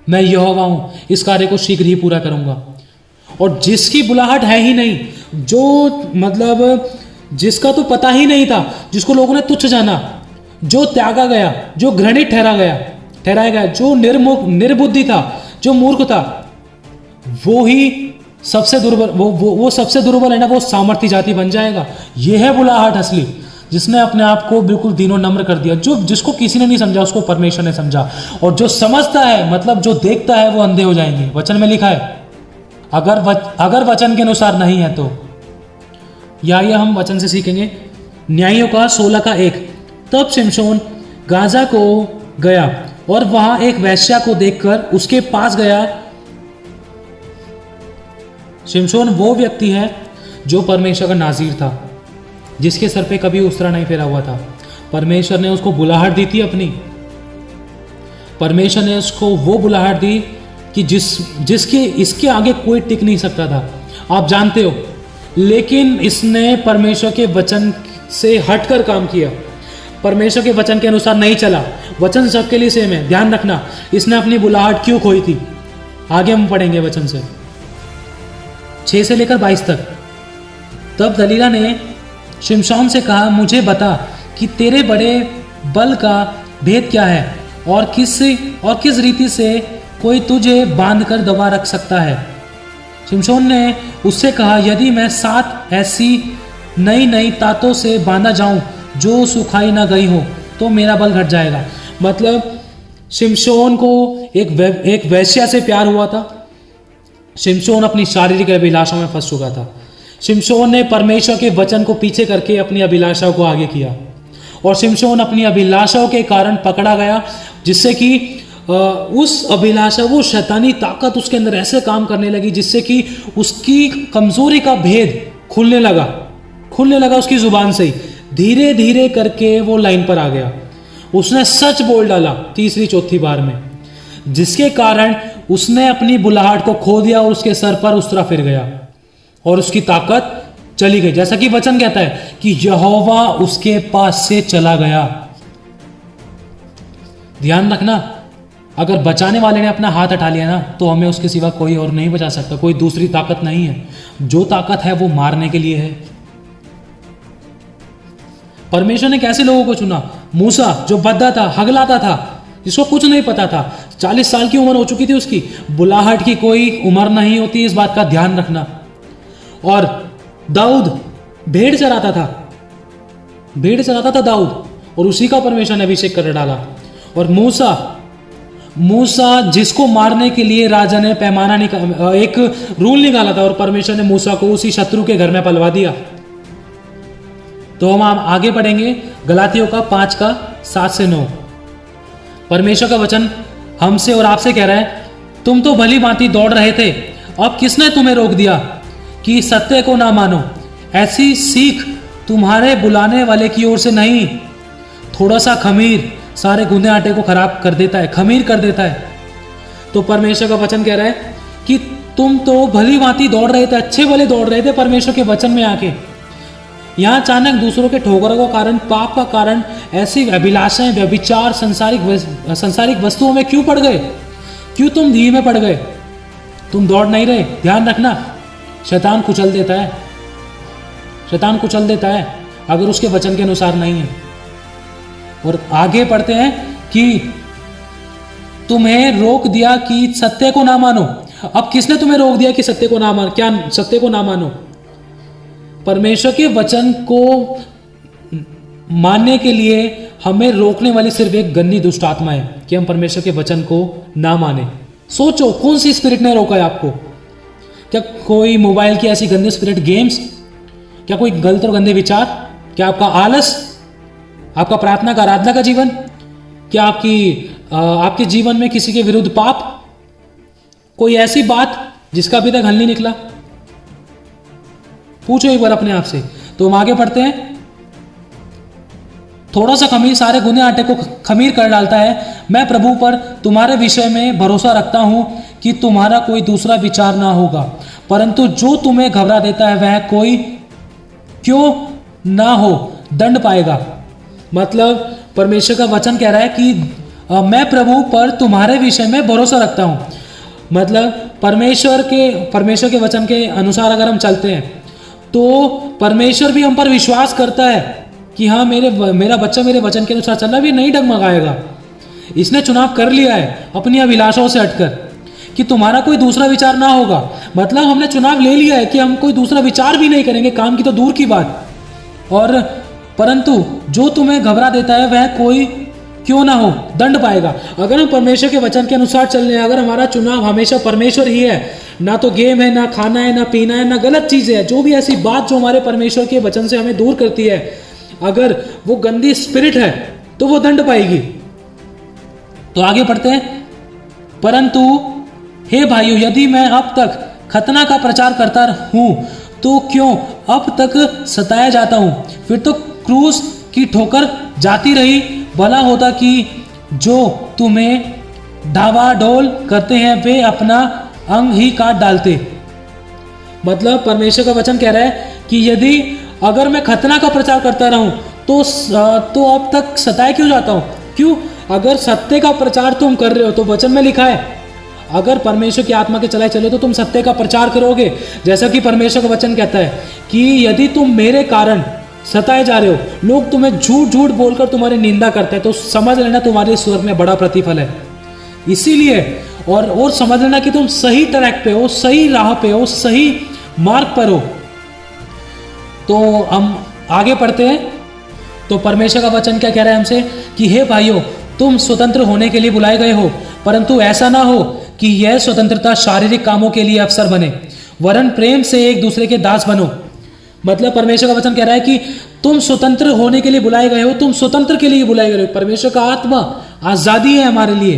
मैं यहोवा हूं, इस कार्य को शीघ्र ही पूरा करूंगा। और जिसकी बुलाहट है ही नहीं, जो मतलब जिसका तो पता ही नहीं था, जिसको लोगों ने तुच्छ जाना, जो त्यागा गया, जो घृणित ठहराया गया, जो निर्बुद्धि था, जो मूर्ख था, वो ही सबसे दुर्बल, वो सबसे दुर्बल है ना, वो सामर्थ्य जाति बन जाएगा। यह है बुलाहट असली, जिसने अपने आप को बिल्कुल दीनो नम्र कर दिया। जो जिसको किसी ने नहीं समझा उसको परमेश्वर ने समझा, और जो समझता है मतलब जो देखता है वो अंधे हो जाएंगे। वचन में लिखा है अगर वचन के अनुसार नहीं है तो। या ये हम वचन से सीखेंगे। न्यायियों का 16:1। तब शिमशोन गाजा को गया और वहां एक वेश्या को देखकर उसके पास गया। शिमशोन वो व्यक्ति है जो परमेश्वर का नाज़ीर था, जिसके सर पे कभी उसरा नहीं फेरा हुआ था। परमेश्वर ने उसको बुलाहट दी थी अपनी। परमेश्वर ने उसको वो बुलाहट दी कि जिसके इसके आगे कोई टिक नहीं सकता था, आप जानते हो। लेकिन इसने परमेश्वर के वचन से हटकर काम किया, परमेश्वर के वचन के अनुसार नहीं चला। वचन सबके लिए सेम है, ध्यान रखना। इसने अपनी बुलाहट क्यों खोई थी, आगे हम पढ़ेंगे वचन से 6 से लेकर 22 तक। तब दलीला ने शिमशोन से कहा, मुझे बता कि तेरे बड़े बल का भेद क्या है, और किस रीति से कोई तुझे बांधकर दबा रख सकता है। शिमशोन ने उससे कहा, यदि मैं 7 ऐसी नई तातों से बांधा जाऊं जो सुखाई ना गई हो तो मेरा बल घट जाएगा। मतलब शिमशोन को एक वेश्या से प्यार हुआ था। शिमशोन अपनी शारीरिक अभिलाषाओं में फंस चुका था। शिमशोन ने परमेश्वर के वचन को पीछे करके अपनी अभिलाषाओं को आगे किया, और शिमशोन अपनी अभिलाषाओं के कारण पकड़ा गया, जिससे कि उस अभिलाषा, वो शैतानी ताकत उसके अंदर ऐसे काम करने लगी जिससे कि उसकी कमजोरी का भेद खुलने लगा उसकी जुबान से ही। धीरे धीरे करके वो लाइन पर आ गया। उसने सच बोल डाला 3-4 बार में, जिसके कारण उसने अपनी बुलाहट को खो दिया और उसके सर पर उसरा फिर गया और उसकी ताकत चली गई। जैसा कि वचन कहता है कि यहोवा उसके पास से चला गया। ध्यान रखना, अगर बचाने वाले ने अपना हाथ हटा लिया ना, तो हमें उसके सिवा कोई और नहीं बचा सकता, कोई दूसरी ताकत नहीं है। जो ताकत है वो मारने के लिए है। परमेश्वर ने कैसे लोगों को चुना? मूसा, जो बद्दा था, हगलाता था, जिसको कुछ नहीं पता था, 40 साल की उम्र हो चुकी थी उसकी। बुलाहट की कोई उम्र नहीं होती, इस बात का ध्यान रखना। और दाऊद भेड़ चराता था दाऊद, और उसी का परमेश्वर ने अभिषेक कर डाला। और मूसा जिसको मारने के लिए राजा ने पैमाना एक रूल निकाला था, और परमेश्वर ने मूसा को उसी शत्रु के घर में पलवा दिया। तो हम आगे पढ़ेंगे गलातियों का 5:7-9। परमेश्वर का वचन हमसे और आपसे कह रहा है, तुम तो भली भांति दौड़ रहे थे, अब किसने तुम्हें रोक दिया कि सत्य को ना मानो? ऐसी सीख तुम्हारे बुलाने वाले की ओर से नहीं। थोड़ा सा खमीर सारे गूंदे आटे को खराब कर देता है, खमीर कर देता है। तो परमेश्वर का वचन कह रहा है कि तुम तो भली भांति दौड़ रहे थे, अच्छे भले दौड़ रहे थे परमेश्वर के वचन में आके, यहाँ अचानक दूसरों के ठोकरों का कारण, पाप का कारण, ऐसी अभिलाषाएं, व्यभिचार, संसारिक वस्तुओं में क्यों पड़ गए? क्यों तुम धीमे में पड़ गए? तुम दौड़ नहीं रहे। ध्यान रखना, शैतान कुचल देता है अगर उसके वचन के अनुसार नहीं है। और आगे पढ़ते हैं कि तुम्हें रोक दिया कि सत्य को ना मानो। अब किसने तुम्हें रोक दिया कि सत्य को ना मानो? क्या सत्य को ना मानो? परमेश्वर के वचन को मानने के लिए हमें रोकने वाली सिर्फ एक गंदी दुष्ट आत्मा है कि हम परमेश्वर के वचन को ना माने। सोचो, कौन सी स्पिरिट ने रोका है आपको? क्या कोई मोबाइल की ऐसी गंदी स्पिरिट, गेम्स? क्या कोई गलत और गंदे विचार? क्या आपका आलस? आपका प्रार्थना का, आराधना का जीवन? क्या आपके जीवन में किसी के विरुद्ध पाप? कोई ऐसी बात जिसका अभी तक हल नहीं निकला? पूछो एक बार अपने आप से। तो हम आगे पढ़ते हैं थोड़ा सा खमीर सारे गुने आटे को खमीर कर डालता है। मैं प्रभु पर तुम्हारे विषय में भरोसा रखता हूँ कि तुम्हारा कोई दूसरा विचार ना होगा, परंतु जो तुम्हें घबरा देता है वह कोई क्यों ना हो दंड पाएगा। मतलब परमेश्वर का वचन कह रहा है कि मैं प्रभु पर तुम्हारे विषय में भरोसा रखता हूँ। मतलब परमेश्वर के वचन के अनुसार अगर हम चलते हैं तो परमेश्वर भी हम पर विश्वास करता है कि हाँ मेरा बच्चा मेरे वचन के अनुसार चल रहा है, भी नहीं डगमगाएगा। इसने चुनाव कर लिया है अपनी अभिलाषाओं से हटकर कि तुम्हारा कोई दूसरा विचार ना होगा। मतलब हमने चुनाव ले लिया है कि हम कोई दूसरा विचार भी नहीं करेंगे, काम की तो दूर की बात। और परंतु जो तुम्हें घबरा देता है वह कोई क्यों ना हो दंड पाएगा। अगर हम परमेश्वर के वचन के अनुसार चल रहे हैं, अगर हमारा चुनाव हमेशा परमेश्वर ही है, ना तो गेम है, ना खाना है, ना पीना है, ना गलत चीजें है, जो भी ऐसी बात जो हमारे परमेश्वर के वचन से हमें दूर करती है, अगर वो गंदी स्पिरिट है तो वो दंड पाएगी। तो आगे पढ़ते हैं। परंतु हे भाइयों, यदि मैं अब तक खतना का प्रचार करता हूं तो क्यों अब तक सताया जाता हूं? फिर तो क्रूस की ठोकर जाती रही। भला होता कि जो तुम्हें डावाडोल करते हैं वे अपना अंग ही काट डालते। मतलब परमेश्वर का वचन कह रहा है कि यदि अगर मैं खतना का प्रचार करता रहूं तो अब तक सताया क्यों जाता हूं? क्यों? अगर सत्य का प्रचार तुम कर रहे हो तो वचन में लिखा है, अगर परमेश्वर की आत्मा के चलाए चले तो तुम सत्य का प्रचार करोगे। जैसा कि परमेश्वर का वचन कहता है कि यदि तुम मेरे कारण सताए जा रहे हो, लोग तुम्हें झूठ झूठ बोलकर तुम्हारी निंदा करते हैं, तो समझ लेना तुम्हारे स्वर्ग में बड़ा प्रतिफल है। इसीलिए और समझ लेना कि तुम सही ट्रैक पे हो, सही राह पे हो, सही मार्ग पर हो। तो हम आगे पढ़ते हैं। तो परमेश्वर का वचन क्या कह रहा है हमसे कि हे भाइयों, तुम स्वतंत्र होने के लिए बुलाए गए हो, परंतु ऐसा ना हो कि यह स्वतंत्रता शारीरिक कामों के लिए अवसर बने, वरन प्रेम से एक दूसरे के दास बनो। मतलब परमेश्वर का वचन कह रहा है कि तुम स्वतंत्र होने के लिए बुलाए गए हो, तुम स्वतंत्र के लिए बुलाए गए हो। परमेश्वर का आत्मा आजादी है हमारे लिए,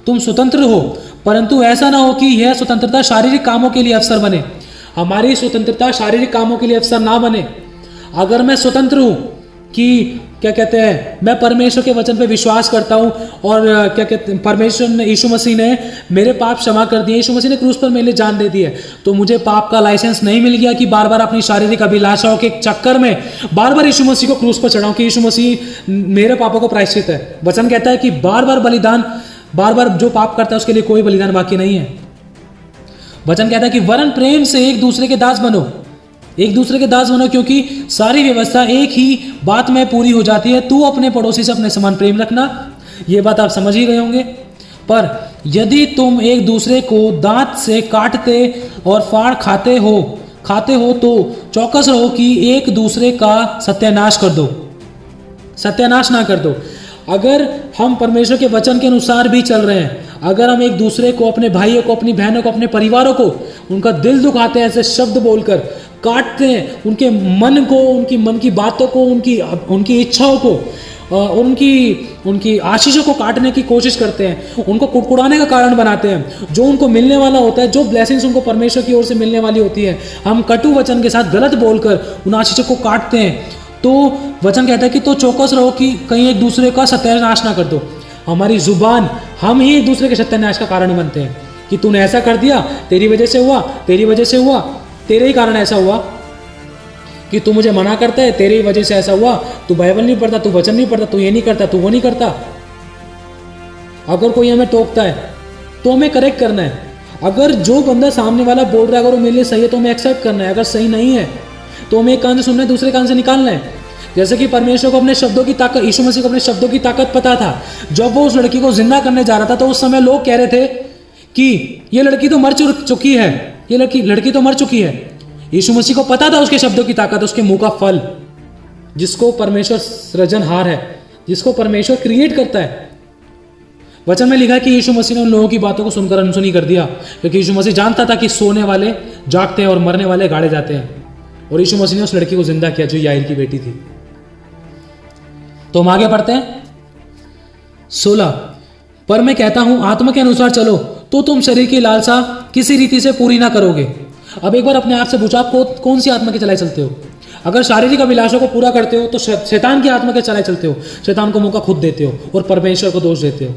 तुम स्वतंत्र हो, परंतु ऐसा ना हो कि यह स्वतंत्रता शारीरिक कामों के लिए अवसर बने। हमारी स्वतंत्रता शारीरिक कामों के लिए अवसर ना बने। अगर मैं स्वतंत्र हूं कि क्या कहते हैं, मैं परमेश्वर के वचन पे विश्वास करता हूं और क्या कहते हैं, परमेश्वर ने, यीशु मसीह ने मेरे पाप क्षमा कर दिए, यीशु मसीह ने क्रूस पर मेरे लिए जान दे दी है, तो मुझे पाप का लाइसेंस नहीं मिल गया कि बार बार अपनी शारीरिक अभिलाषाओं के चक्कर में बार बार यीशु मसीह को क्रूस पर चढ़ाऊं कि यीशु मसीह मेरे पापों को प्रायश्चित है। वचन कहता है कि बार बार जो पाप करता है उसके लिए कोई बलिदान बाकी नहीं है। वचन कहता है कि वरन प्रेम से एक दूसरे के दास बनो, एक दूसरे के दास बनो, क्योंकि सारी व्यवस्था एक ही बात में पूरी हो जाती है, तू अपने पड़ोसी से अपने समान प्रेम रखना। ये बात आप समझ ही गए होंगे। पर यदि तुम एक दूसरे को दांत से काटते और फाड़ खाते हो तो चौकस रहो कि एक दूसरे का सत्यानाश ना कर दो। अगर हम परमेश्वर के वचन के अनुसार भी चल रहे हैं, अगर हम एक दूसरे को, अपने भाइयों को, अपनी बहनों को, अपने परिवारों को उनका दिल दुखाते हैं, ऐसे शब्द बोलकर काटते हैं, उनके मन को, उनकी मन की बातों को, उनकी इच्छाओं को और उनकी आशीषों को काटने की कोशिश करते हैं, उनको कुड़कुड़ाने का कारण बनाते हैं, जो उनको मिलने वाला होता है, जो ब्लेसिंग्स उनको परमेश्वर की ओर से मिलने वाली होती है, हम कटु वचन के साथ गलत बोलकर उन आशीषों को काटते हैं। तो वचन कहता है कि तो चौकस रहो कि कहीं एक दूसरे का सत्यानाश ना कर दो। हमारी जुबान, हम ही एक दूसरे के सत्यानाश का कारण बनते हैं कि तूने ऐसा कर दिया, तेरी वजह से हुआ, तेरे ही कारण ऐसा हुआ, कि तू मुझे मना करता है, तेरी वजह से ऐसा हुआ, तू बाइबल नहीं पढ़ता, तू वचन नहीं पढ़ता, तू ये नहीं करता, तू वो नहीं करता। अगर कोई हमें टोकता है तो हमें करेक्ट करना है। अगर जो बंदा सामने वाला बोल रहा है अगर वो मेरे लिए सही है तो हमें एक्सेप्ट करना है, अगर सही नहीं है तो हमें एक कान से सुनना है, दूसरे कान से निकालना है। जैसे कि परमेश्वर को अपने शब्दों की ताकत, यीशु मसीह को अपने शब्दों की ताकत पता था। जब वो उस लड़की को जिंदा करने जा रहा था तो उस समय लोग कह रहे थे कि ये लड़की तो मर चुकी है, ये लड़की तो मर चुकी है। यीशु मसीह को पता था उसके शब्दों की ताकत, उसके मुंह का फल, जिसको परमेश्वर सृजनहार है, जिसको परमेश्वर क्रिएट करता है। वचन में लिखा है कि यीशु मसीह ने उन लोगों की बातों को सुनकर अनसुनी कर दिया, क्योंकि यीशु मसीह जानता था कि सोने वाले जागते हैं और मरने वाले गाड़े जाते हैं। और यीशु मसीह ने उस लड़की को जिंदा किया जो याइर की बेटी थी। तो हम आगे पढ़ते हैं 16। पर मैं कहता हूं आत्मा के अनुसार चलो तो तुम शरीर की लालसा किसी रीति से पूरी ना करोगे। अब एक बार अपने आप से पूछो, आप कौन सी आत्मा के चलाए चलते हो? अगर शारीरिक अभिलाषा को पूरा करते हो तो शैतान की आत्मा के चलाए चलते हो, शैतान को मौका खुद देते हो और परमेश्वर को दोष देते हो।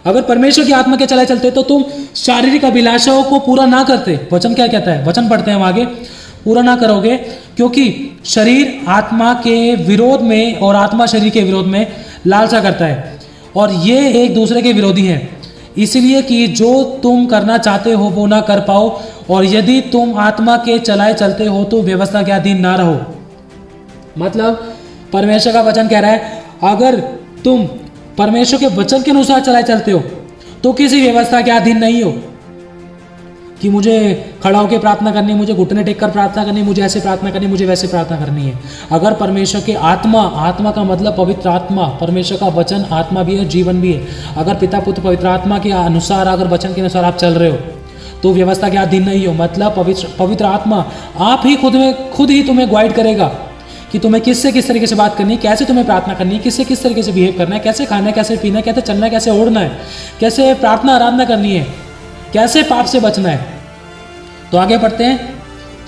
अगर परमेश्वर की आत्मा के चलाए चलते तो तुम शारीरिक अभिलाषाओं को पूरा ना करते। वचन क्या कहता है, वचन पढ़ते हैं हम आगे, पूरा ना करोगे क्योंकि शरीर आत्मा के विरोध में और आत्मा शरीर के विरोध में लालसा करता है और ये एक दूसरे के विरोधी हैं, इसलिए कि जो तुम करना चाहते हो वो ना कर पाओ। और यदि तुम आत्मा के चलाए चलते हो तो व्यवस्था के अधीन ना रहो। मतलब परमेश्वर का वचन कह रहा है अगर तुम परमेश्वर के वचन के अनुसार चलाए चलते हो तो किसी व्यवस्था के अधीन नहीं हो कि मुझे खड़ा होकर प्रार्थना करनी, मुझे घुटने टेक कर प्रार्थना करनी, मुझे ऐसे प्रार्थना करनी, मुझे वैसे प्रार्थना करनी है। अगर परमेश्वर के आत्मा का मतलब पवित्र आत्मा, परमेश्वर का वचन आत्मा भी है, जीवन भी है। अगर पिता पुत्र पवित्र आत्मा के अनुसार, अगर वचन के अनुसार आप चल रहे हो तो व्यवस्था के अधीन नहीं हो। मतलब पवित्र आत्मा आप ही खुद ही तुम्हें गाइड करेगा कि तुम्हें किससे किस तरीके से बात करनी है, कैसे तुम्हें प्रार्थना करनी है, किससे किस तरीके से बिहेव करना है, कैसे खाना है, कैसे पीना है, कैसे चलना है, कैसे ओढ़ना है, कैसे प्रार्थना आराधना करनी है, कैसे पाप से बचना है। तो आगे पढ़ते हैं,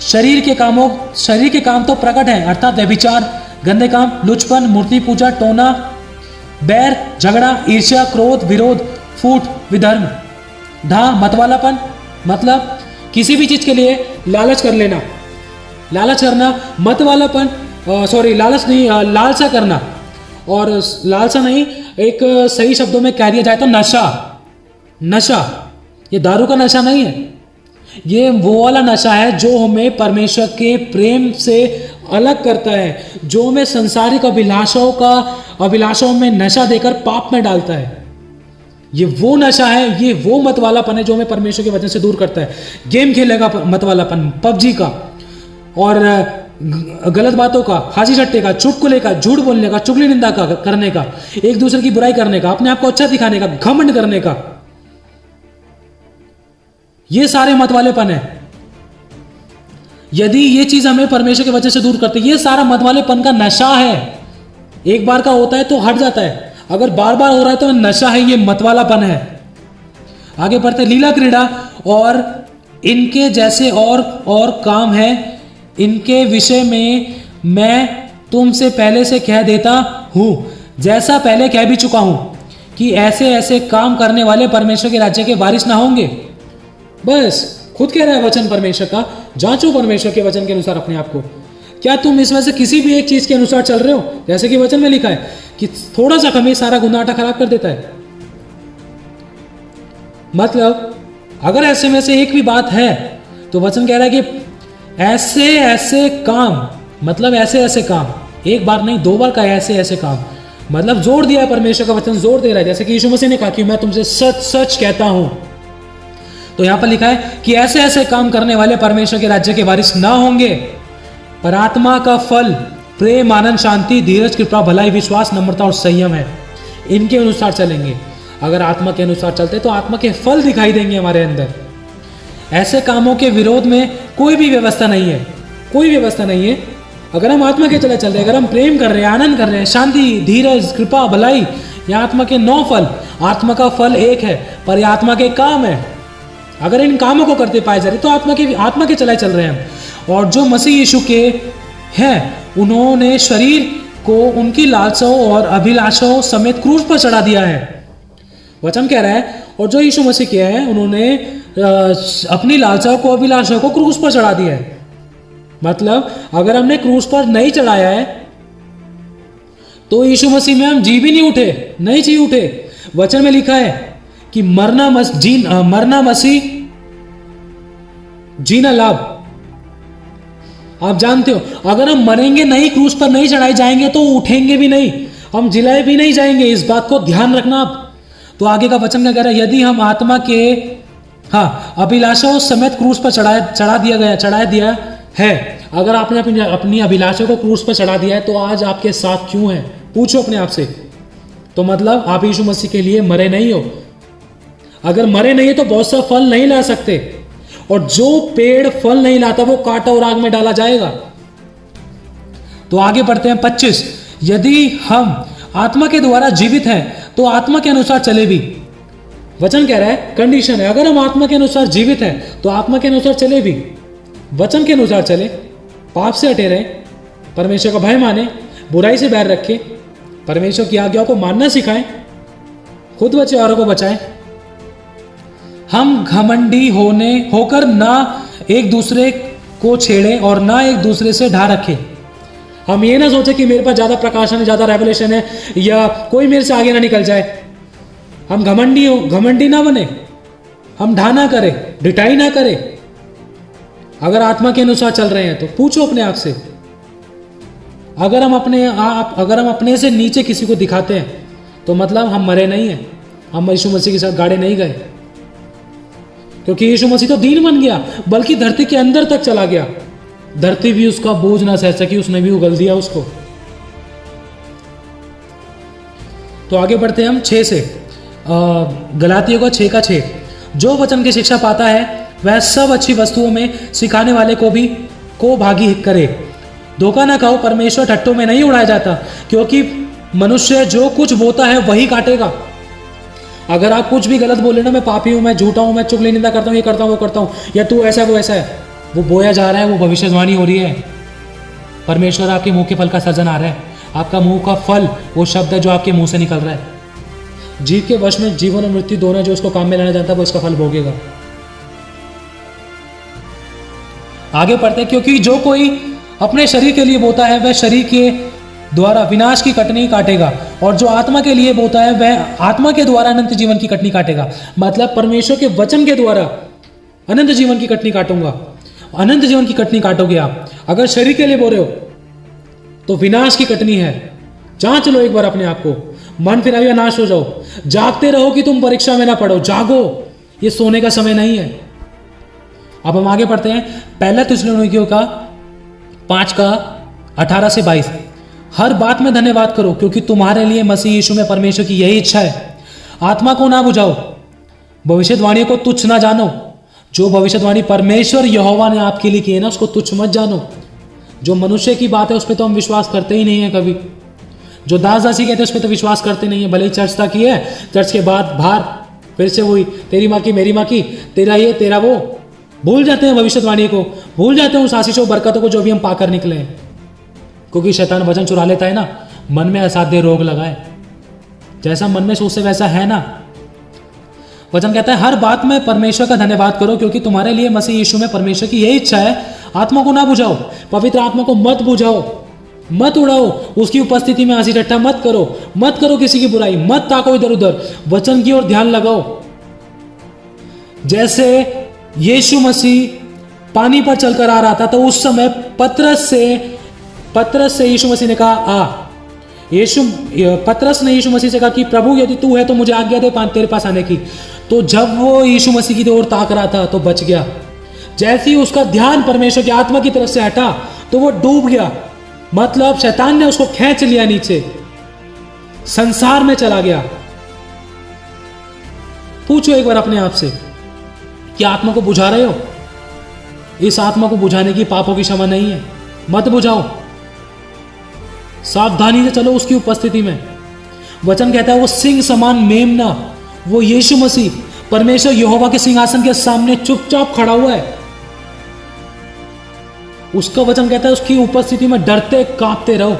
शरीर के काम तो प्रकट हैं, अर्थात व्यभिचार, गंदे काम, लुचपन, मूर्ति पूजा, टोना, बैर, झगड़ा, ईर्ष्या, क्रोध, विरोध, फूट, विधर्म, मतवालापन। मतलब किसी भी चीज के लिए लालच कर लेना, लालच करना, मतवालापन, लालच नहीं, लालसा करना। और लालसा नहीं, एक सही शब्दों में कह दिया जाए तो नशा। ये दारू का नशा नहीं है, ये वो वाला नशा है जो हमें परमेश्वर के प्रेम से अलग करता है, जो हमें संसारिक अभिलाषाओं में नशा देकर पाप में डालता है। ये वो नशा है, ये वो मतवालापन है जो हमें परमेश्वर के वचन से दूर करता है। गेम खेलेगा मतवालापन, पबजी का, और गलत बातों का, हंसी ठट्टे का, चुटकुले का, झूठ बोलने का, चुगली निंदा का करने का, एक दूसरे की बुराई करने का, अपने आप को अच्छा दिखाने का, घमंड करने का, ये सारे मतवालेपन है। यदि ये चीज हमें परमेश्वर के वचन से दूर करती है, ये सारा मतवालेपन का नशा है। एक बार का होता है तो हट जाता है, अगर बार बार हो रहा है तो नशा है, ये मतवालापन है। आगे बढ़ते, लीला क्रीड़ा और इनके जैसे और काम है, इनके विषय में मैं तुमसे पहले से कह देता हूं, जैसा पहले कह भी चुका हूं कि ऐसे ऐसे काम करने वाले परमेश्वर के राज्य के वारिस ना होंगे। बस खुद कह रहा है वचन परमेश्वर का, जांचो परमेश्वर के वचन के अनुसार अपने आप को। क्या तुम इसमें से किसी भी एक चीज के अनुसार चल रहे हो? जैसे कि वचन में लिखा है कि थोड़ा सा कमी सारा गुना आटा खराब कर देता है। मतलब अगर ऐसे में से एक भी बात है तो वचन कह रहा है कि ऐसे ऐसे काम, मतलब ऐसे ऐसे काम, एक बार नहीं दो बार का ऐसे ऐसे काम, मतलब जोर दिया है परमेश्वर का वचन, जोर दे रहा है। जैसे कि यीशु मसीह ने कहा कि मैं तुमसे सच सच कहता हूं, तो यहां पर लिखा है कि ऐसे ऐसे काम करने वाले परमेश्वर के राज्य के वारिस ना होंगे। पर आत्मा का फल प्रेम, आनंद, शांति, धीरज, कृपा, भलाई, विश्वास, नम्रता और संयम है, इनके अनुसार चलेंगे। अगर आत्मा के अनुसार चलते तो आत्मा के फल दिखाई देंगे हमारे अंदर। ऐसे कामों के विरोध में कोई भी व्यवस्था नहीं है, कोई व्यवस्था नहीं है। अगर हम आत्मा के चले चल रहे हैं, अगर हम प्रेम कर रहे हैं, आनंद कर रहे हैं, शांति, धीरज, कृपा, भलाई, यह आत्मा के 9 फल, आत्मा का फल एक है पर यह आत्मा के काम है। अगर इन कामों को करते पाए जा रहे तो आत्मा के चलाए चल रहे हैं। और जो मसीह यीशु के हैं उन्होंने शरीर को उनकी लालसाओं और अभिलाषाओं समेत क्रूस पर चढ़ा दिया है, वचन कह रहा है। और जो यीशु मसीह के हैं उन्होंने अपनी लालसाओं को, अभिलाषाओं को क्रूस पर चढ़ा दिया है। मतलब अगर हमने क्रूस पर नहीं चढ़ाया है तो यीशु मसीह में हम जी भी नहीं जी उठे। वचन में लिखा है कि मरना मसीह, जीना लाभ। आप जानते हो अगर हम मरेंगे नहीं, क्रूस पर नहीं चढ़ाए जाएंगे तो उठेंगे भी नहीं, हम जिलाए भी नहीं जाएंगे। इस बात को ध्यान रखना आप। तो आगे का वचन क्या कह रहा है, यदि हम आत्मा के अभिलाषाओं समेत क्रूस पर चढ़ा दिया है। अगर आपने अपनी अभिलाषा को क्रूस पर चढ़ा दिया है तो आज आपके साथ क्यों है, पूछो अपने आप से। तो मतलब आप यीशु मसीह के लिए मरे नहीं हो। अगर मरे नहीं है तो बहुत सा फल नहीं ला सकते, और जो पेड़ फल नहीं लाता वो काटा और आग में डाला जाएगा। तो आगे बढ़ते हैं 25, यदि हम आत्मा के द्वारा जीवित हैं तो आत्मा के अनुसार चले भी। वचन कह रहा है, कंडीशन है, अगर हम आत्मा के अनुसार जीवित हैं तो आत्मा के अनुसार चले भी, वचन के अनुसार चले, पाप से हटे रहे, परमेश्वर का भय माने, बुराई से बैर रखे, परमेश्वर की आज्ञाओं को मानना सिखाएं, खुद बचे औरों को बचाएं। हम घमंडी होकर ना एक दूसरे को छेड़े और ना एक दूसरे से ढा रखे। हम ये ना सोचे कि मेरे पास ज्यादा प्रकाशन है, ज्यादा रेवलेशन है, या कोई मेरे से आगे ना निकल जाए। हम घमंडी ना बने, हम ढा ना करें, ढिठाई ना करें। अगर आत्मा के अनुसार चल रहे हैं तो पूछो अपने आप से। अगर हम अपने से नीचे किसी को दिखाते हैं तो मतलब हम मरे नहीं हैं, हम यीशु मसीह के साथ गाड़े नहीं गए। क्योंकि यीशु मसीह तो दीन बन गया, बल्कि धरती के अंदर तक चला गया। धरती भी उसका बोझ ना सह सकी, उसने भी उगल दिया उसको। तो आगे बढ़ते हैं हम 6 से। गलातियों का 6 का 6। जो वचन की शिक्षा पाता है वह सब अच्छी वस्तुओं में सिखाने वाले को भागी करे। धोखा ना खाओ, परमेश्वर ठट्टों में नहीं उड़ाया जाता, क्योंकि मनुष्य जो कुछ बोता है वही काटेगा। अगर आप कुछ भी गलत बोले ना, मैं पापी हूं, मैं झूठा हूं, मैं चुगली निंदा करता हूं, ये करता हूं, वो करता हूं, या तू ऐसा है वो ऐसा है, वो बोया जा रहा है, वो भविष्यवाणी हो रही है। परमेश्वर आपके मुंह के फल का सर्जन आ रहा है। आपका मुंह का फल वो शब्द है जो आपके मुंह से निकल रहा है। जीव के वश में जीवन और मृत्यु दोनों, जो उसको काम में लाना जानता है वो इसका फल भोगेगा। आगे पढ़ते हैं, क्योंकि जो कोई अपने शरीर के लिए बोता है वह शरीर के द्वारा विनाश की कटनी काटेगा, और जो आत्मा के लिए बोता है वह आत्मा के द्वारा अनंत जीवन की कटनी काटेगा। मतलब परमेश्वर के वचन के द्वारा अनंत जीवन की कटनी काटूंगा। अनंत जीवन की कटनी काटोगे आप। अगर शरीर के लिए बोल रहे हो तो विनाश की कटनी है। जांच लो एक बार अपने आप को, मन फिरा हुआ नाश हो जाओ। जागते रहो कि तुम परीक्षा में ना पढ़ो, जागो, ये सोने का समय नहीं है। अब हम आगे पढ़ते हैं, पहला थिस्सलुनीकियों का 5 का 18 से 22। हर बात में धन्यवाद करो, क्योंकि तुम्हारे लिए मसीह यीशु में परमेश्वर की यही इच्छा है। आत्मा को ना बुझाओ, भविष्यवाणियों को तुच्छ ना जानो। जो भविष्यवाणी परमेश्वर यहोवा ने आपके लिए की है ना, उसको तुच्छ मत जानो। जो मनुष्य की बात है उस पर तो हम विश्वास करते ही नहीं है कभी। जो दास दासी कहते हैं उस पर तो विश्वास करते नहीं है। भले ही चर्च तक ही है, चर्च के बाद बाहर फिर से वही तेरी माँ की, मेरी माँ की, तेरा ये तेरा वो। भूल जाते हैं भविष्यवाणी को, भूल जाते हैं उस आशीषों बरकतों को जो भी हम पाकर निकले हैं। क्योंकि शैतान वचन चुरा लेता है ना, मन में असाध्य रोग लगाए। जैसा मन में सोचते वैसा है ना। वचन कहता है हर बात में परमेश्वर का धन्यवाद करो, क्योंकि तुम्हारे लिए मसीह यीशु में परमेश्वर की यही इच्छा है। आत्मा को ना बुझाओ, पवित्र आत्मा को मत बुझाओ, मत उड़ाओ, उसकी उपस्थिति में हंसी ठट्ठा मत करो, मत करो किसी की बुराई, मत ताको इधर उधर, वचन की ओर ध्यान लगाओ। जैसे यीशु मसीह पानी पर चलकर आ रहा था तो उस समय पतरस से यीशु मसीह ने कहा आ। पतरस ने यीशु मसीह से कहा कि प्रभु यदि तू है तो मुझे आज्ञा दे तेरे पास आने की। तो जब वो यीशु मसीह की ओर ताक रहा था तो बच गया। जैसे ही उसका ध्यान परमेश्वर की आत्मा की तरफ से हटा तो वो डूब गया। मतलब शैतान ने उसको खींच लिया नीचे, संसार में चला गया। पूछो एक बार अपने आप से कि आत्मा को बुझा रहे हो? इस आत्मा को बुझाने की पापों की क्षमा नहीं है, मत बुझाओ। सावधानी से चलो उसकी उपस्थिति में। वचन कहता है वो सिंह समान मेमना, वो यीशु मसीह परमेश्वर यहोवा के सिंहासन के सामने चुपचाप खड़ा हुआ है। उसका वचन कहता है उसकी उपस्थिति में डरते कांपते रहो।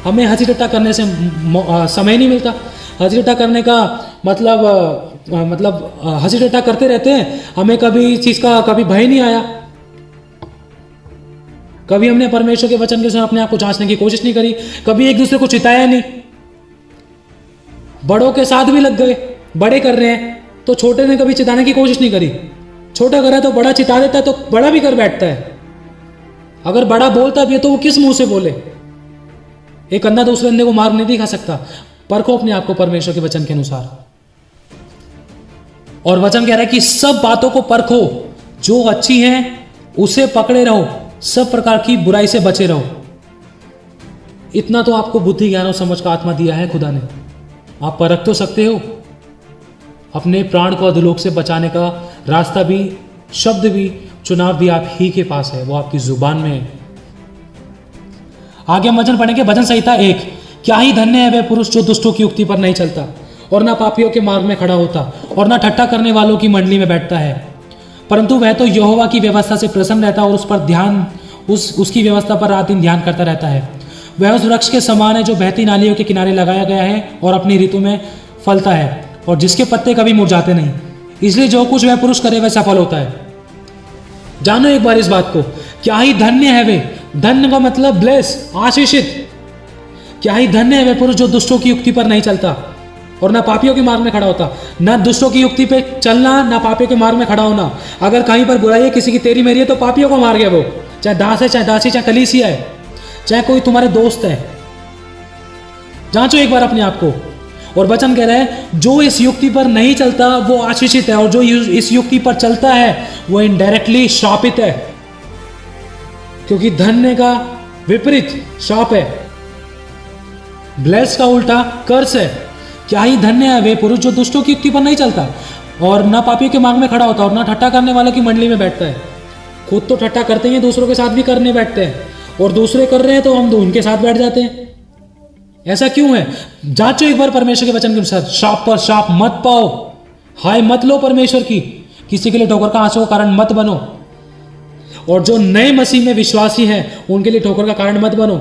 हमें हंसी ठट्ठा करने से समय नहीं मिलता। हंसी ठट्ठा करने का मतलब हंसी ठट्ठा करते रहते हैं, हमें कभी चीज का कभी भय नहीं आया। कभी हमने परमेश्वर के वचन के साथ अपने आप को जांचने की कोशिश नहीं करी, कभी एक दूसरे को चिताया नहीं। बड़ों के साथ भी लग गए, बड़े कर रहे हैं तो छोटे ने कभी चिताने की कोशिश नहीं करी। छोटा कर रहा है तो बड़ा चिता देता है, तो बड़ा भी कर बैठता है। अगर बड़ा बोलता भी है तो वो किस मुंह से बोले? एक अंधा दूसरे अंधे को मार नहीं दिखा सकता। परखो अपने आप को परमेश्वर के वचन के अनुसार। और वचन कह रहा है कि सब बातों को परखो, जो अच्छी हैं उसे पकड़े रहो, सब प्रकार की बुराई से बचे रहो। इतना तो आपको बुद्धि ज्ञान और समझ का आत्मा दिया है खुदा ने। आप परख तो सकते हो। अपने प्राण को अधोलोक से बचाने का रास्ता भी, शब्द भी, चुनाव भी आप ही के पास है, वो आपकी जुबान में है। आगे हम वचन पढ़ेंगे, भजन संहिता 1। क्या ही धन्य है वह पुरुष जो दुष्टों की युक्ति पर नहीं चलता और ना पापियों के मार्ग में खड़ा होता और ना ठट्ठा करने वालों की मंडली में बैठता है, परंतु वह तो यहोवा की व्यवस्था से प्रसन्न रहता और उसकी व्यवस्था पर रात दिन ध्यान करता रहता है। वह उस वृक्ष के समान है जो बहती नालियों के किनारे लगाया गया है और अपनी ऋतु में फलता है और जिसके पत्ते कभी मुरझाते नहीं। इसलिए जो कुछ वह पुरुष करे वह सफल होता है। जानो एक बार इस बात को, क्या ही धन्य है वे, धन्य का मतलब ब्लेस, आशीषित। क्या ही धन्य है वे पुरुष जो दुष्टों की युक्ति पर नहीं चलता और ना पापियों के मार्ग में खड़ा होता। ना दुष्टों की युक्ति पे चलना, ना पापियों के मार्ग में खड़ा होना। अगर कहीं पर बुराई है किसी की, तेरी मेरी है, तो पापियों का मार्ग है वो। चाहे दास है, चाहे दासी, चाहे कलीसिया है, चाहे कोई तुम्हारे दोस्त है। जांचो एक बार अपने आप को। और वचन कह रहा है जो इस युक्ति पर नहीं चलता वो आशीषित है और जो इस युक्ति पर चलता है वो इनडायरेक्टली शापित है, क्योंकि धन्य का विपरीत शाप है, ब्लेस का उल्टा कर्स है। क्या ही धन्य है वे पुरुष जो दुष्टों की युक्ति पर नहीं चलता और ना पापियों के मार्ग में खड़ा होता और ना ठट्टा करने वालों की मंडली में बैठता है। खुद तो ठट्टा करते हैं, दूसरों के साथ भी करने बैठते हैं, और दूसरे कर रहे हैं तो हम उनके साथ बैठ जाते हैं। ऐसा क्यों है? जांचो एक बार परमेश्वर के वचन के अनुसार। शाप पर शाप मत पाओ, हाय मत लो परमेश्वर की। किसी के लिए ठोकर का आंसू का कारण मत बनो, और जो नए मसीह में विश्वासी हैं उनके लिए ठोकर का कारण मत बनो।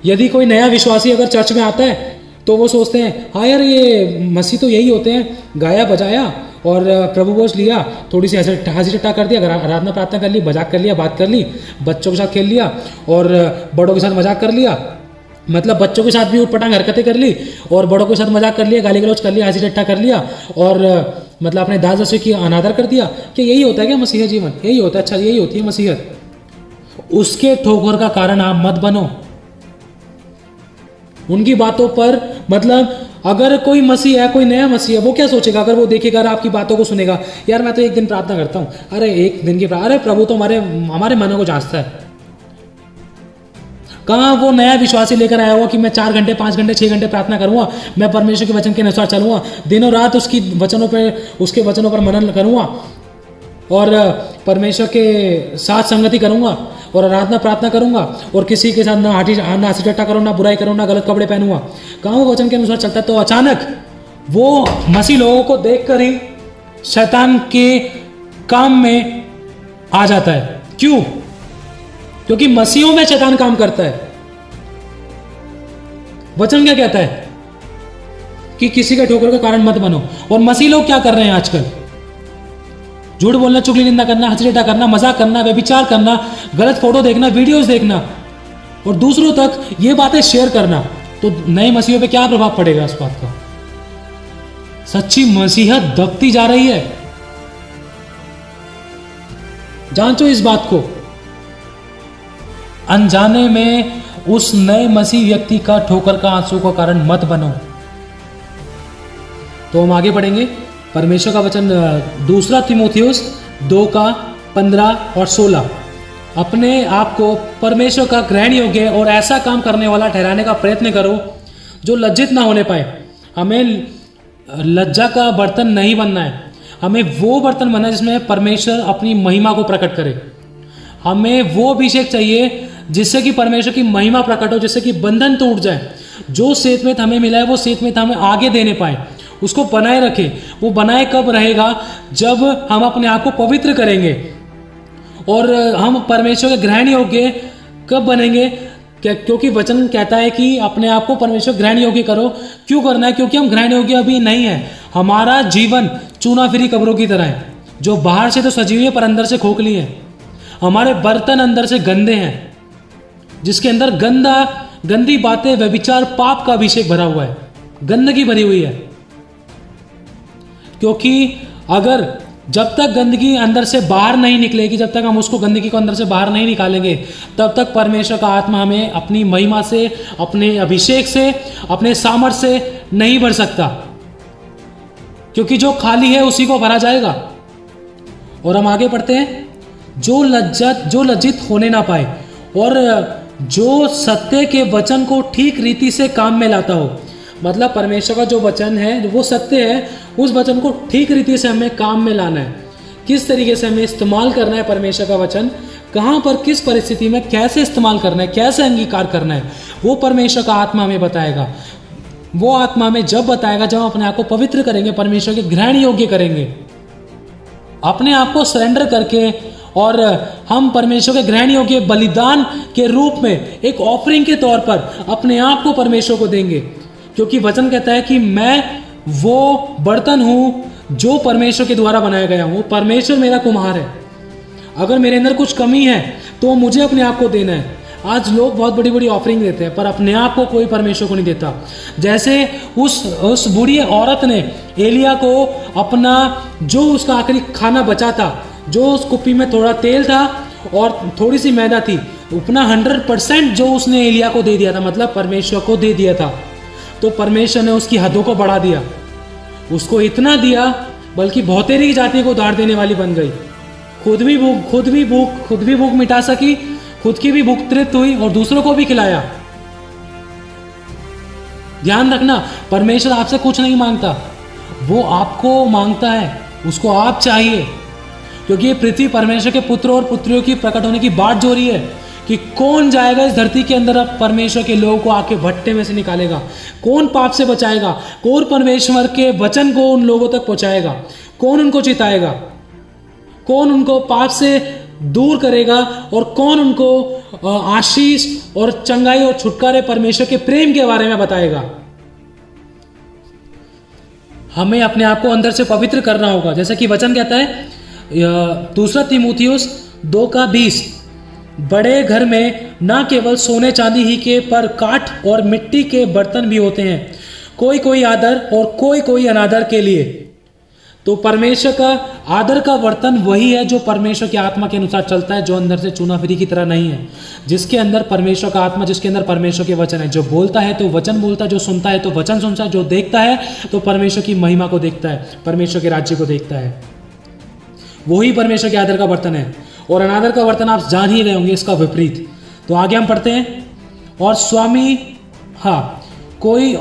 यदि कोई नया विश्वासी अगर चर्च में आता है तो वो सोचते हैं हाँ यार ये मसीह तो यही होते हैं, गाया बजाया और प्रभु भोज लिया, थोड़ी सी हंसी टट्टा कर दिया, आराधना प्रार्थना कर ली, मजाक कर लिया, बात कर ली, बच्चों के साथ खेल लिया और बड़ों के साथ मजाक कर लिया, मतलब बच्चों के साथ भी उटपटांग हरकतें कर ली और बड़ों के साथ मजाक कर लिया, गाली गलौज कर लिया, हंसी टट्टा कर लिया और मतलब अपने दास दासियों की अनादर कर दिया। क्या यही होता है क्या मसीह जीवन? यही होता है? अच्छा यही होती है मसीहत। उसके ठोकर का कारण आप मत बनो। उनकी बातों पर मतलब अगर कोई मसीह है, कोई नया मसीह है, वो क्या सोचेगा अगर वो देखेगा और आपकी बातों को सुनेगा? यार मैं तो एक दिन प्रार्थना करता हूँ, अरे एक दिन की अरे प्रभु तो हमारे मनों को जांचता है। कहाँ वो नया विश्वासी लेकर आया हुआ कि मैं 4 घंटे 5 घंटे 6 घंटे प्रार्थना करूंगा, मैं परमेश्वर के वचन के अनुसार चलूंगा, दिनों रात उसके वचनों पर मनन करूंगा और परमेश्वर के साथ संगति करूंगा और आराधना प्रार्थना करूंगा और किसी के साथ ना हंसी टट्टा करूँ, ना बुराई करूँ, ना गलत कपड़े पहनूंगा। कहाँ वो वचन के अनुसार चलता है? तो अचानक वो मसीह लोगों को देखकर ही शैतान के काम में आ जाता है। क्यों? क्योंकि मसीहों में शैतान काम करता है। वचन क्या कहता है कि किसी के ठोकर का कारण मत बनो। और मसीह लोग क्या कर रहे हैं आजकल? झूठ बोलना, चुगली निंदा करना, हंसी टट्टा करना, मजाक करना, व्यभिचार करना, गलत फोटो देखना, वीडियोस देखना और दूसरों तक ये बातें शेयर करना। तो नए मसीहों पे क्या प्रभाव पड़ेगा इस बात का? सच्ची मसीहत दबती जा रही है। जांचो इस बात को। अनजाने में उस नए मसीह व्यक्ति का ठोकर का आंसू का कारण मत बनो। तो हम आगे बढ़ेंगे। परमेश्वर का वचन 2 तीमुथियुस 2:15 और 16। अपने आप को परमेश्वर का ग्रहण योग्य और ऐसा काम करने वाला ठहराने का प्रयत्न करो जो लज्जित ना होने पाए। हमें लज्जा का बर्तन नहीं बनना है, हमें वो बर्तन बनना है जिसमें परमेश्वर अपनी महिमा को प्रकट करे। हमें वो अभिषेक चाहिए जिससे कि परमेश्वर की महिमा प्रकट हो, जिससे कि बंधन टूट जाए। जो सेतमेत हमें मिला है वो सेतमेत हमें आगे देने पाए, उसको बनाए रखें। वो बनाए कब रहेगा? जब हम अपने आप को पवित्र करेंगे। और हम परमेश्वर के ग्रहण योग्य कब बनेंगे? क्योंकि वचन कहता है कि अपने आप को परमेश्वर ग्रहण योग्य करो। क्यों करना है? क्योंकि हम ग्रहण योग्य अभी नहीं है। हमारा जीवन चूना फिरी कब्रों की तरह है, जो बाहर से तो सजी हुई है पर अंदर से खोखली है। हमारे बर्तन अंदर से गंदे हैं, जिसके अंदर गंदी बातें, व्यभिचार, पाप का अभिषेक भरा हुआ है, गंदगी भरी हुई है। क्योंकि अगर जब तक गंदगी अंदर से बाहर नहीं निकलेगी, जब तक हम उसको गंदगी को अंदर से बाहर नहीं निकालेंगे, तब तक परमेश्वर का आत्मा हमें अपनी महिमा से, अपने अभिषेक से, अपने सामर्थ्य से नहीं भर सकता। क्योंकि जो खाली है उसी को भरा जाएगा। और हम आगे पढ़ते हैं। जो लज्जित होने ना पाए और जो सत्य के वचन को ठीक रीति से काम में लाता हो। मतलब परमेश्वर का जो वचन है वो सत्य है, उस वचन को ठीक रीति से हमें काम में लाना है। किस तरीके से हमें इस्तेमाल करना है परमेश्वर का वचन, कहाँ पर किस परिस्थिति में कैसे इस्तेमाल करना है, कैसे अंगीकार करना है, वो परमेश्वर का आत्मा हमें बताएगा। वो आत्मा हमें जब बताएगा जब हम अपने आप को पवित्र करेंगे, परमेश्वर के ग्रहण योग्य करेंगे, अपने आप को सरेंडर करके और हम परमेश्वर के ग्रहण योग्य बलिदान के रूप में एक ऑफरिंग के तौर पर अपने आप को परमेश्वर को देंगे, क्योंकि वचन कहता है कि मैं वो बर्तन हूं जो परमेश्वर के द्वारा बनाया गया हूं, परमेश्वर मेरा कुम्हार है। अगर मेरे अंदर कुछ कमी है तो मुझे अपने आप को देना है। आज लोग बहुत बड़ी बड़ी ऑफरिंग देते हैं पर अपने आप को कोई परमेश्वर को नहीं देता। जैसे उस बूढ़ी औरत ने एलिया को अपना जो उसका आखिरी खाना बचा था, जो उस कुप्पी में थोड़ा तेल था और थोड़ी सी मैदा थी, अपना 100% जो उसने एलिया को दे दिया था, मतलब परमेश्वर को दे दिया था, तो परमेश्वर ने उसकी हदों को बढ़ा दिया। उसको इतना दिया बल्कि बहुतेरी की जाति को उधार देने वाली बन गई। खुद भी भूख मिटा सकी, खुद की भी भूख तृप्त हुई और दूसरों को भी खिलाया। ध्यान रखना, परमेश्वर आपसे कुछ नहीं मांगता, वो आपको मांगता है, उसको आप चाहिए, क्योंकि ये पृथ्वी परमेश्वर के पुत्र और पुत्रियों की प्रकट होने की बाट जो रही है कि कौन जाएगा इस धरती के अंदर अब परमेश्वर के लोगों को आके भट्टे में से निकालेगा, कौन पाप से बचाएगा, कौन परमेश्वर के वचन को उन लोगों तक पहुंचाएगा, कौन उनको चिताएगा, कौन उनको पाप से दूर करेगा और कौन उनको आशीष और चंगाई और छुटकारे परमेश्वर के प्रेम के बारे में बताएगा। हमें अपने आप को अंदर से पवित्र करना होगा, जैसा कि वचन कहता है 2 तीमुथियुस 2:20, बड़े घर में ना केवल सोने चांदी ही के पर काठ और मिट्टी के बर्तन भी होते हैं, कोई कोई आदर और कोई कोई अनादर के लिए। तो परमेश्वर का आदर का बर्तन वही है जो परमेश्वर की आत्मा के अनुसार चलता है, जो अंदर से चुना फिरी की तरह नहीं है, जिसके अंदर परमेश्वर का आत्मा, जिसके अंदर परमेश्वर के वचन है, जो बोलता है तो वचन बोलता है, जो सुनता है तो वचन सुनता है, जो देखता है तो परमेश्वर की महिमा को देखता है, परमेश्वर के राज्य को देखता है, वही परमेश्वर के आदर का बर्तन है। और अनादर का बर्तन आप जान ही रहे होंगे, इसका विपरीत। तो आगे हम पढ़ते हैं, और स्वामी कोई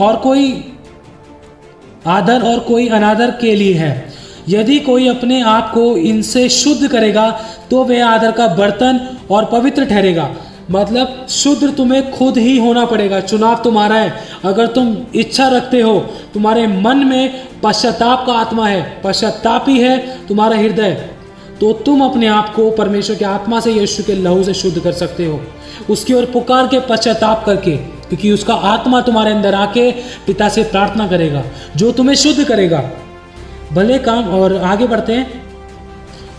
आदर और कोई अनादर के लिए है। यदि कोई अपने आप को इनसे शुद्ध करेगा तो वह आदर का बर्तन और पवित्र ठहरेगा। मतलब शुद्ध तुम्हें खुद ही होना पड़ेगा, चुनाव तुम्हारा है। अगर तुम इच्छा रखते हो, तुम्हारे मन में पश्चाताप का आत्मा है, पश्चाताप ही है तुम्हारा हृदय, तो तुम अपने आप को परमेश्वर के आत्मा से, यीशु के लहू से शुद्ध कर सकते हो, उसकी ओर पुकार के पश्चाताप करके, क्योंकि उसका आत्मा तुम्हारे अंदर आके पिता से प्रार्थना करेगा जो तुम्हें शुद्ध करेगा भले काम। और आगे बढ़ते हैं,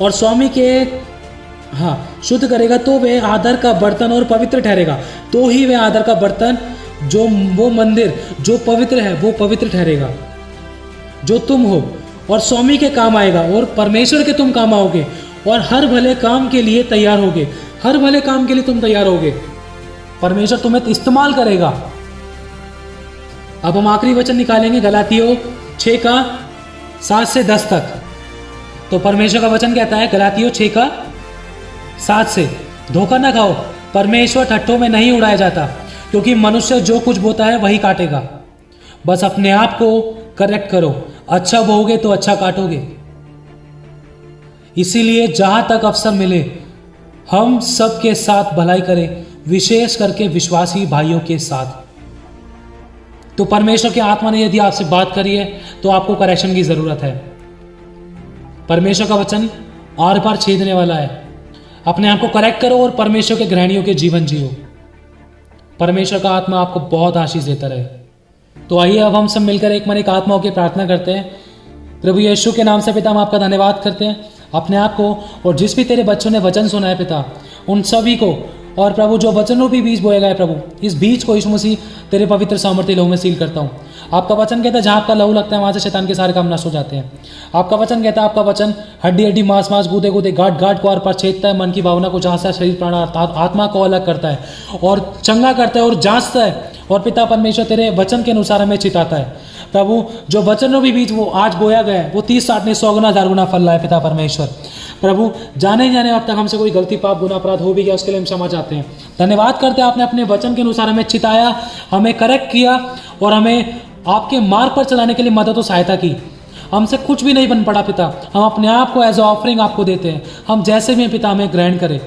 और स्वामी के शुद्ध करेगा तो वह आदर का बर्तन और पवित्र ठहरेगा। तो ही वह आदर का बर्तन, जो वो मंदिर जो पवित्र है, वो पवित्र ठहरेगा जो तुम हो, और स्वामी के काम आएगा और परमेश्वर के तुम काम आओगे, और हर भले काम के लिए तैयार होगे। हर भले काम के लिए तुम तैयार होगे, परमेश्वर तुम्हें इस्तेमाल करेगा। अब हम आखिरी वचन निकालेंगे, गलातियों 6:7 से 10 तक। तो परमेश्वर का वचन कहता है, गलातियों 6:7 से, धोखा ना खाओ, परमेश्वर ठट्ठों में नहीं उड़ाया जाता, क्योंकि मनुष्य जो कुछ बोता है वही काटेगा। बस अपने आप को करेक्ट करो, अच्छा बोओगे तो अच्छा काटोगे। इसीलिए जहां तक अवसर मिले हम सबके साथ भलाई करें, विशेष करके विश्वासी भाइयों के साथ। तो परमेश्वर के आत्मा ने यदि आपसे बात करी है तो आपको करेक्शन की जरूरत है। परमेश्वर का वचन आर पार छेदने वाला है। अपने आप को करेक्ट करो और परमेश्वर के ग्रहणियों के जीवन जियो। परमेश्वर का आत्मा आपको बहुत आशीष देता रहे। तो आइए अब हम सब मिलकर एक मन एक आत्मा होकर प्रार्थना करते हैं। प्रभु यीशु के नाम से पिता, हम आपका धन्यवाद करते हैं अपने आप को, और जिस भी तेरे बच्चों ने वचन सुना है पिता, उन सभी को, और प्रभु जो वचनों भी बीज बोया गया प्रभु, इस बीज को यीशु मसीह तेरे पवित्र सामर्थ्य लहू में सील करता हूँ। आपका वचन कहता है जहाँ आपका लहू लगता है वहाँ से शैतान के सारे काम नष्ट हो जाते हैं। आपका वचन कहता है, आपका वचन हड्डी हड्डी मांस मांस गूदे गूदे गांठ गांठ को आर पार छेदता है, मन की भावना को जांचता है, शरीर प्राण आत्मा को अलग करता है और चंगा करता है और जांचता है, और पिता परमेश्वर तेरे वचन के अनुसार हमें चिताता है। प्रभु जो वचनों भी बीज वो आज बोया गया है, वो 30, 60, 100 गुना 1000 गुना फल रहा है पिता परमेश्वर। प्रभु जाने जाने अब तक हमसे कोई गलती पाप गुना अपराध हो भी गया, उसके लिए हम क्षमा चाहते हैं। धन्यवाद करते हैं, आपने अपने वचन के अनुसार हमें चिताया, हमें करेक्ट किया और हमें आपके मार्ग पर चलाने के लिए मदद और सहायता की। हमसे कुछ भी नहीं बन पड़ा पिता, हम अपने आप को एज ऑफरिंग आपको देते हैं। हम जैसे भी हैं पिता हमें ग्रहण करें।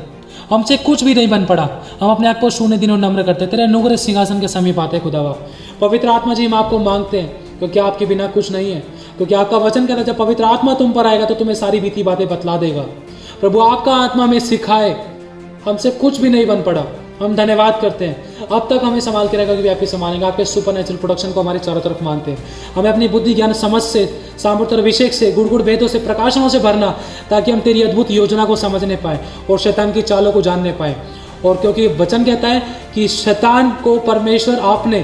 हमसे कुछ भी नहीं बन पड़ा, हम अपने आप को शून्य दिनों नम्र करते हैं, तेरे अनुग्रह सिंहासन के समीप आते हैं खुदावा। पवित्र आत्मा जी हम आपको मांगते हैं, क्योंकि आपके बिना कुछ नहीं है, क्योंकि आपका वचन कहता है जब पवित्र आत्मा तुम पर आएगा तो तुम्हें सारी बीती बातें बतला देगा। प्रभु आपका आत्मा हमें सिखाए, हमसे कुछ भी नहीं बन पड़ा, हम धन्यवाद करते हैं। अब तक हमें संभाल के रखा कि आप ही संभालेंगे। आपके सुपरनेचुरल प्रोडक्शन को हमारे चारों तरफ मानते हैं। हमें अपनी बुद्धि ज्ञान समझ से, सामर्थ्य और अभिषेक से, गुड़ गुड़ भेदों से, प्रकाशनों से भरना, ताकि हम तेरी अद्भुत योजना को समझने पाए और शैतान की चालों को जानने पाए। और क्योंकि वचन कहता है कि शैतान को परमेश्वर आपने,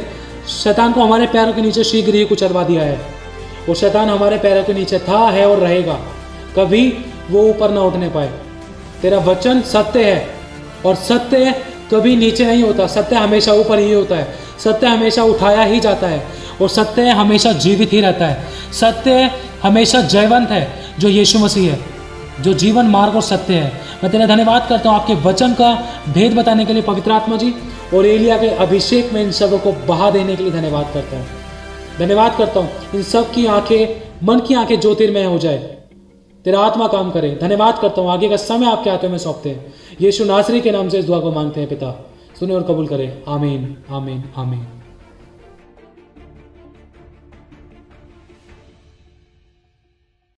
शैतान को हमारे पैरों के नीचे शीघ्र ही कुचलवा दिया है। और शैतान हमारे पैरों के नीचे था, है और रहेगा, कभी वो ऊपर ना उठने पाए। तेरा वचन सत्य है और सत्य कभी नीचे नहीं होता, सत्य हमेशा ऊपर ही होता है, सत्य हमेशा उठाया ही जाता है और सत्य हमेशा जीवित ही रहता है। सत्य हमेशा जयवंत है, जो यीशु मसीह है, जो जीवन मार्ग और सत्य है। मैं तेरा धन्यवाद करता हूँ आपके वचन का भेद बताने के लिए पवित्र आत्मा जी, और एलिया के अभिषेक में इन सबों को बहा देने के लिए धन्यवाद करता हूँ। धन्यवाद करता हूँ इन सब की आंखें, मन की आंखें ज्योतिर्मय हो जाए, तेरा आत्मा काम करे। धन्यवाद करता हूँ, आगे का समय आपके हाथों में सौंपते हैं। यीशु नासरी के नाम से इस दुआ को मांगते हैं पिता, सुने और कबूल करे। आमीन, आमीन, आमीन।